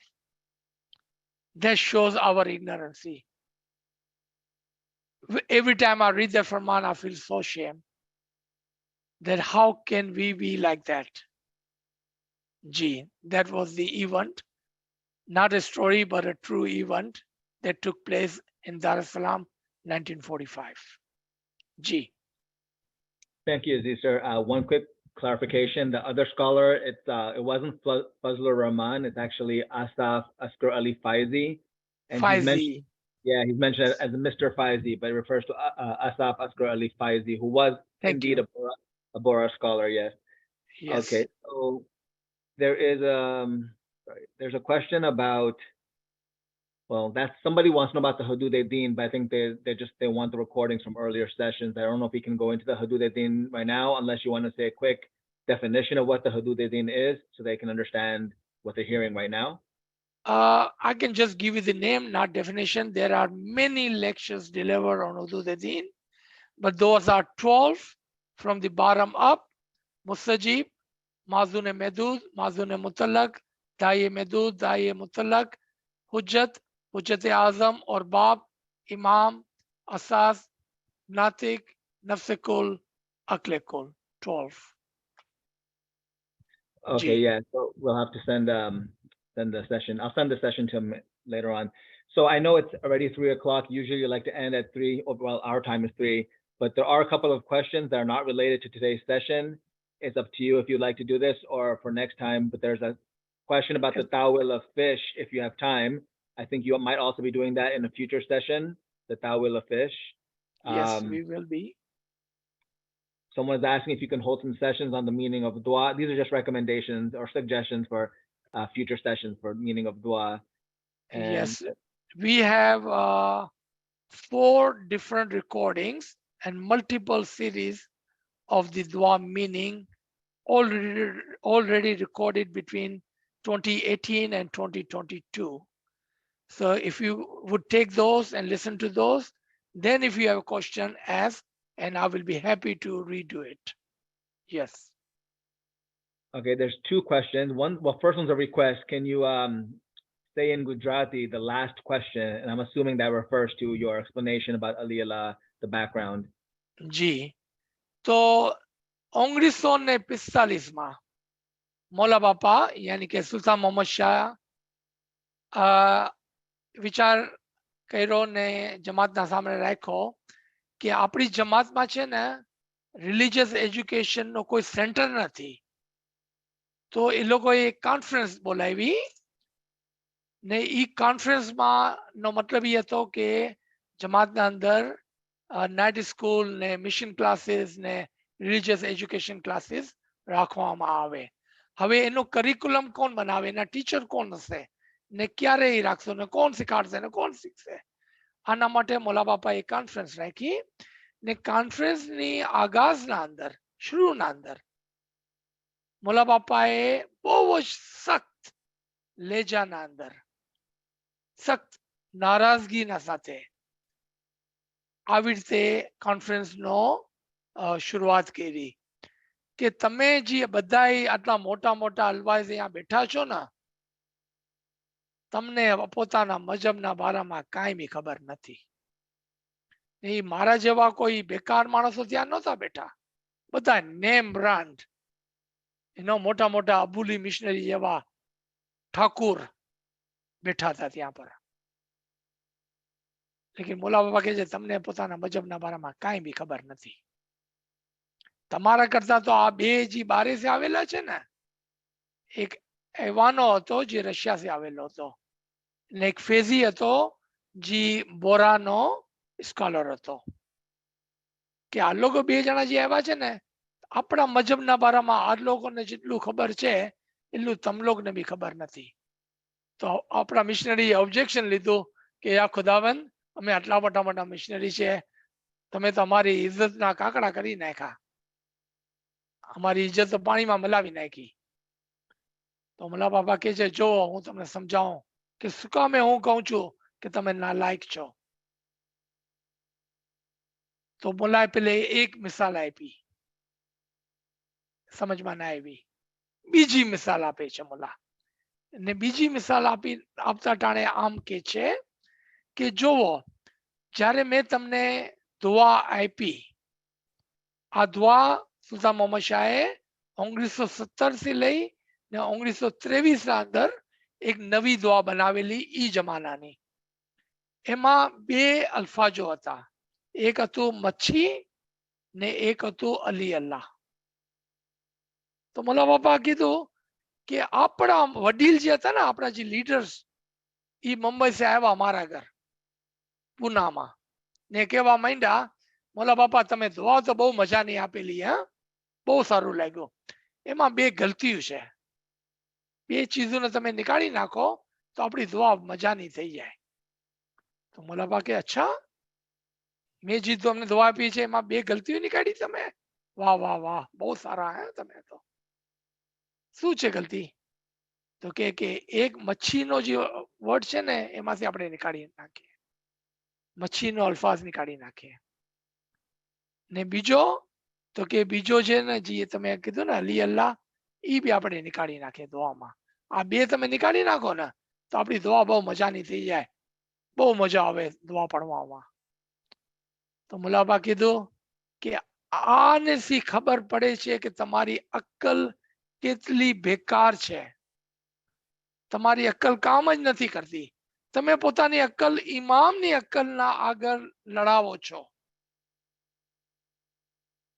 That shows our ignorancy. Every time I read that Farman, I feel so shame that how can we be like that? Gee, that was the event, not a story, but a true event that took place in Dar es Salaam, 1945. Gee. Thank you, Aziz sir. One quick clarification. The other scholar, it wasn't Fazlur Rahman. It's actually Asaf Askar Ali Faizi. And he's mentioned, Faizi. he's mentioned as Mr. Faizi, but it refers to Asaf Askar Ali Faizi, who was indeed a Bora scholar, yes. Yes. Okay, so there is there's a question about, well, that's somebody wants to know about the Hudud-e-Din, but I think they want the recordings from earlier sessions. I don't know if we can go into the Hudud-e-Din right now, unless you want to say a quick definition of what the Hudud-e-Din is, so they can understand what they're hearing right now. I can just give you the name, not definition. There are many lectures delivered on Hudud-e-Din, but those are 12 from the bottom up: Mustajib, Mazun-e Medud, Mazun-e Mutallaq, Da'i-e Medud, Da'i-e Mutallaq, Hujjat, Hujjat-e Azam or Bab, Imam, Asas, Natik, Nafse-Kul, Akle-Kul, 12. Okay, Gee. yeah, so we'll have to send the session. I'll send the session to him later on. So I know it's already 3 o'clock. Usually you like to end at 3, well, our time is 3, but there are a couple of questions that are not related to today's session. It's up to you if you'd like to do this or for next time, but there's a question about the tawil of fish, if you have time. I think you might also be doing that in a future session, the tawil of fish. Yes, we will be. Someone's asking if you can hold some sessions on the meaning of dua. These are just recommendations or suggestions for future sessions for meaning of dua. And yes, we have 4 different recordings and multiple series of the dua meaning already recorded between 2018 and 2022. So if you would take those and listen to those, then if you have a question, ask, and I will be happy to redo it. Yes. Okay, there's 2 questions. One, well, first one's a request. Can you say in Gujarati the last question? And I'm assuming that refers to your explanation about Aliyah, the background. જી તો 1945 માં મૌલા બાપા યાની કે સુલતાન મોહમ્મદ શાહ વિચાર કર્યો ને જમાતના સામે રાખ્યો કે આપણી જમાતમાં છે ને રિલિજિયસ એજ્યુકેશનનો કોઈ સેન્ટર નથી, તો એ લોકોએ એક કોન્ફરન્સ બોલાવી ને એ કોન્ફરન્સમાં નો મતલબ એ હતો કે જમાતના અંદર નાઇટ સ્કૂલ ને મિશન ક્લાસીસ ને રિલિજિયસ એજ્યુકેશન ક્લાસીસ રાખવામાં આવે. હવે એનો કરિક્યુલમ કોણ બનાવે, એના ટીચર કોણ હશે ને ક્યારે એ રાખશો ને કોણ શીખાડશે ને કોણ શીખશે? આના માટે મોલા બાપાએ કોન્ફરન્સ રાખી ને કોન્ફરન્સની આગાઝના અંદર શરૂના અંદર મોલા બાપાએ બહુ જ સખ્ત લેજાના અંદર સખ્ત નારાજગીના સાથે આવી રીતે કોન્ફરન્સનો શરૂઆત કરી કે તમે જે બધાય આટલા મોટા મોટા અલવાઝ અહીંયા બેઠા છો ને, તમને પોતાના મજહબના બારામાં કાંઈ બી ખબર નથી. એ મારા જેવા કોઈ બેકાર માણસો ત્યાં નહોતા બેઠા, બધા નેમ બ્રાન્ડ એનો મોટા મોટા અબુલી મિશનરી જેવા ઠાકુર બેઠા હતા ત્યાં પર. લેકિન મોલા બાબા કહે છે તમને પોતાના મજહબના બારામાં કાંઈ બી ખબર નથી. તમારા કરતા તો આ બે જે બારે से આવેલા છે ને, એક એવાનો હતો જે રશિયા से આવેલો હતો ને એક ફેઝી હતો જે બોરાનો સ્કોલર હતો. કે આ લોકો બે જણા જે આવ્યા છે ને, આપણા મજહબના બારામાં આ લોકોને જેટલું ખબર છે એટલું તમ લોકોને બી ખબર નથી. તો આપણા મિશનરીએ ઓબ્જેક્શન લીધું કે આ ખુદાવંદ, અમે આટલા મોટા મોટા મિશનરી છે, તમે તો અમારી ઇજ્જતના કાકડા કરી નાખ્યા, અમારી ઇજ્જત તો પાણીમાં મલાવી નાખી. તો મોલા બાપા કહે છે જો હું તમને સમજાવું કે શું કામે હું કહું છું કે તમે નાલાયક છો. તો મોલાએ પેલે એક મિસાલ આપી, સમજમાં ના આવી. બીજી મિસાલ આપે છે મોલા, ને બીજી મિસાલ આપતા ટાણે આમ કે છે કે જોવો, જ્યારે મેં તમને દુઆ આપી, આ દુઆ સુલતાન મોહમ્મદ શાહે 1917 થી લઈ ને 1923 ના અંદર એક નવી દુઆ બનાવેલી ઈ જમાનાની. એમાં બે અલ્ફાજો હતા, એક હતું મચ્છી ને એક હતું અલી અલ્લાહ. તો મોલા બાપા કીધું કે આપણા વડીલ જે હતા ને, આપણા જે લીડર્સ, એ મુંબઈ થી આવ્યા મારા ઘર પૂનામાં ને કહેવા માંડ્યા, મોલા બાપા તમે દુઆ તો બહુ મજાની આપેલી, હે બહુ સારું લાગ્યું, એમાં બે ગલતીઓ છે, બે ચીજોને તમે નીકાળી નાખો તો આપણી દુઆ મજાની થઈ જાય. તો મોલા બાપા કે અચ્છા, મેં જે તો અમને દુઆ આપી છે એમાં બે ગલતીઓ નીકાળી તમે? વાહ વાહ વાહ, બહુ સારા હે તમે તો. શું છે ગલતી? તો કે એક મચ્છીનો જે વર્ડ છે ને એમાંથી આપણે નીકાળી નાખીએ, મચ્છીનો અલ્ફાઝ નીકાળી નાખીએ. ને બીજો તો કે બીજો છે ને જે તમે કીધું ને અલી અલ્લાહ, એ બી આપણે નીકાળી નાખીએ દુઆમાં. આ બે તમે નીકાળી નાખો ને તો આપણી દુઆ બહુ મજાની થઈ જાય, બહુ મજા આવે દુઆ પડવામાં. તો મુલાબા કીધું કે આને સી ખબર પડે છે કે તમારી અક્કલ કેટલી બેકાર છે, તમારી અક્કલ કામ જ નથી કરતી. તમે પોતાની અક્કલ ઇમામની અક્કલના આગળ લડાવો છો.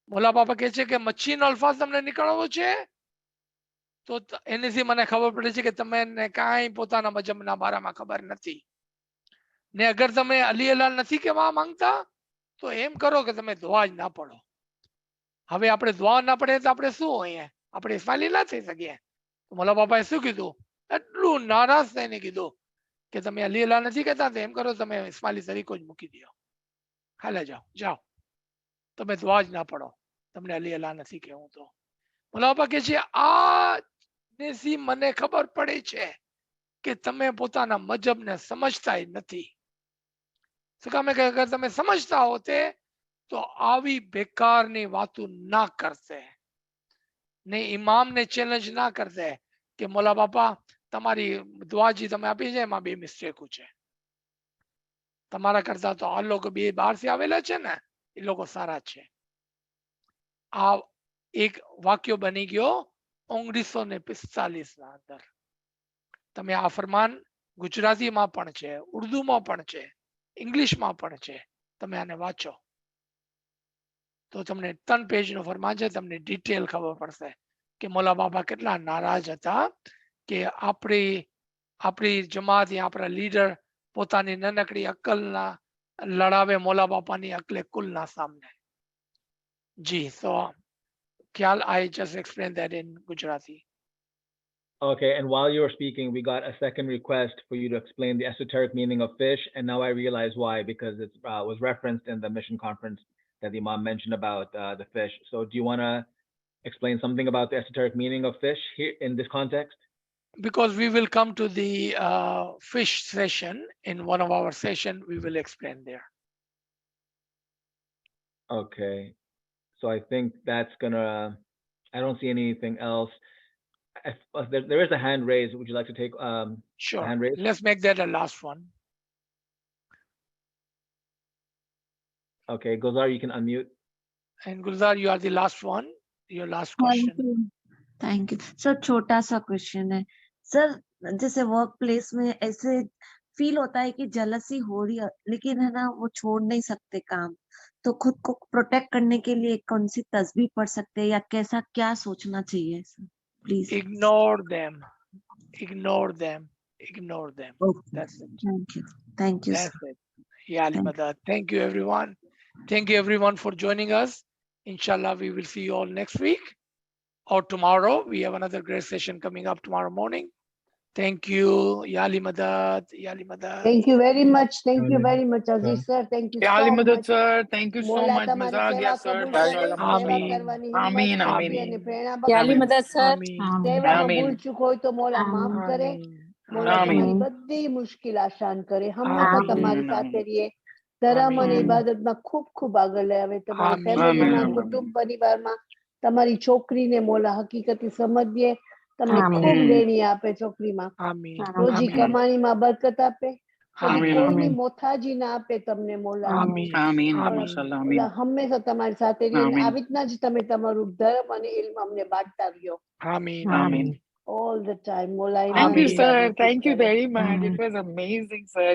મોલા બાપા કહે છે કે મચ્છીનો અલ્ફાઝ તમને નીકળવો છે તો એનેથી મને ખબર પડે છે કે તમને કાંઈ પોતાના મજહબના બારામાં ખબર નથી. ને અગર તમે અલી અલ્લાહ નથી કહેવા માંગતા તો એમ કરો કે તમે દુઆ જ ના પડો. હવે આપણે દુઆ ના પડે તો આપણે શું હોઈએ? આપણે ઇસ્માઇલી ના થઈ શકીએ. મોલા બાપાએ શું કીધું? એટલું નારાજ થઈને કીધું કે તમે અલી અલ્લાહ નથી કહેતા તો એમ કરો તમે ઇસ્માઇલી તરીકો જ મૂકી દો, હાલે જાઓ જાઓ, તમે દુઆ જ ના પડો, તમને અલી અલ્લાહ નથી કહેવું તો. મોલા બાપા કહે છે આ નેસી મને ખબર પડે છે કે તમે પોતાના મજહબને સમજતા જ નથી. શું કામે કે અગર તમે સમજતા હોતે તો આવી બેકારની વાતો ના કરતે ને ઇમામને ચેલેન્જ ના કરતે કે મોલા બાપા તમારી દુઆ જે તમે આપી છે એમાં બે મિસ્ટેકો છે, તમારા કરતા તો આ લોકો બે બહારથી આવેલા છે ને એ લોકો સારા છે. આ એક વાક્ય બની ગયો 1945 ના અંદર. તમે આ ફરમાન ગુજરાતીમાં પણ છે, ઉર્દુમાં પણ છે, ઇંગ્લિશમાં પણ છે, તમે આને વાંચો તો તમને 3 પેજનું ફરમાન છે, તમને ડિટેલ ખબર પડશે કે મોલા બાપા કેટલા નારાજ હતા કે આપણી જમાત, આપણા લીડર પોતાની નાનકડી અક્કલના લડાવે મોલા બાપાની અકલે કુલના સામને. જી, so I just explained that in Gujarati. Okay, and while you were speaking, we got a second request for you to explain the esoteric meaning of fish, and now I realize why, because it was referenced in the mission conference that the Imam mentioned about the fish. So do you want to explain something about the esoteric meaning of fish here in this context? Because we will come to the fish session in one of our session, we will explain there. Okay, so I think that's gonna, I don't see anything else. There is a hand raised. Would you like to take Sure, hand raised? let's make that a last one. Okay, Gulzar, you can unmute. And Gulzar, you are the last one, your last question. Thank you sir. छोटा सा question है sir, जैसे work place में ऐसे feel होता है कि जलसी हो रही है, लेकिन है ना वो छोड़ नहीं सकते काम, तो खुद को प्रोटेक्ट करने के लिए कौन सी तस्बीह पढ़ सकते हैं या कैसा क्या सोचना चाहिए sir, please? Ignore them, ignore them, ignore them. Okay. That's it. Thank you That's sir. it. Yeah, Ali Thank Madad. Thank you, everyone. Thank you, everyone, for joining us. Inshallah, we will see you all next week or tomorrow. We have another great session coming up tomorrow morning. Thank you. Ya Ali Madad. Ya Ali Madad. Thank you very much. Thank you very much, Aziz sir. Thank you Ali so Madad much. sir, thank you so મોલા much. તમારી મજા આ સેવા ગયા sir. કબૂલ બહુ કરે, સારા સેવા Ameen. કરવાની હિંમત આમીન, શક્તિ આમીન. અને પ્રેરણા યાલી બક્ષે. મદદ સર. Ameen. સેવામાં આમીન. ભૂલ ચૂક હોય તો મોલા માફ કરે. મોલા આમીન. તમારી બધી મુશ્કેલ આસાન કરે, હંમેશા આમીન. તમારી સાથે રહીએ. ધર્મ અને આમીન. ઇબાદતમાં ખૂબ ખૂબ આગળ લઈ આવે. તમારી આમીન. ફેમિલીમાં, આમીન. કુટુંબ પરિવારમાં તમારી છોકરીને મોલા હકીકતી સમજીએ, તમને આમીન. ખૂબ દેણી આપે છોકરીમાં, Ameen. રોજી Ameen. કમાણીમાં બરકત આપે, કદી આમીન, કોઈની આમીન. મોથાજી ના આપે તમને મોલા. આમીન, આમીન યા આમીન. માશાલ્લાહ આમીન મોલા હંમેશા તમારી સાથે રહ્યો અને આમીન આવી રીતના જ તમે તમારું ધર્મ અને ઇલ્મ અમને બાંટતા રહ્યો આમીન, આમીન આમીન. all the time. મોલા thank you ઈમાનની sir નસીબ thank you કરે. very much it was amazing sir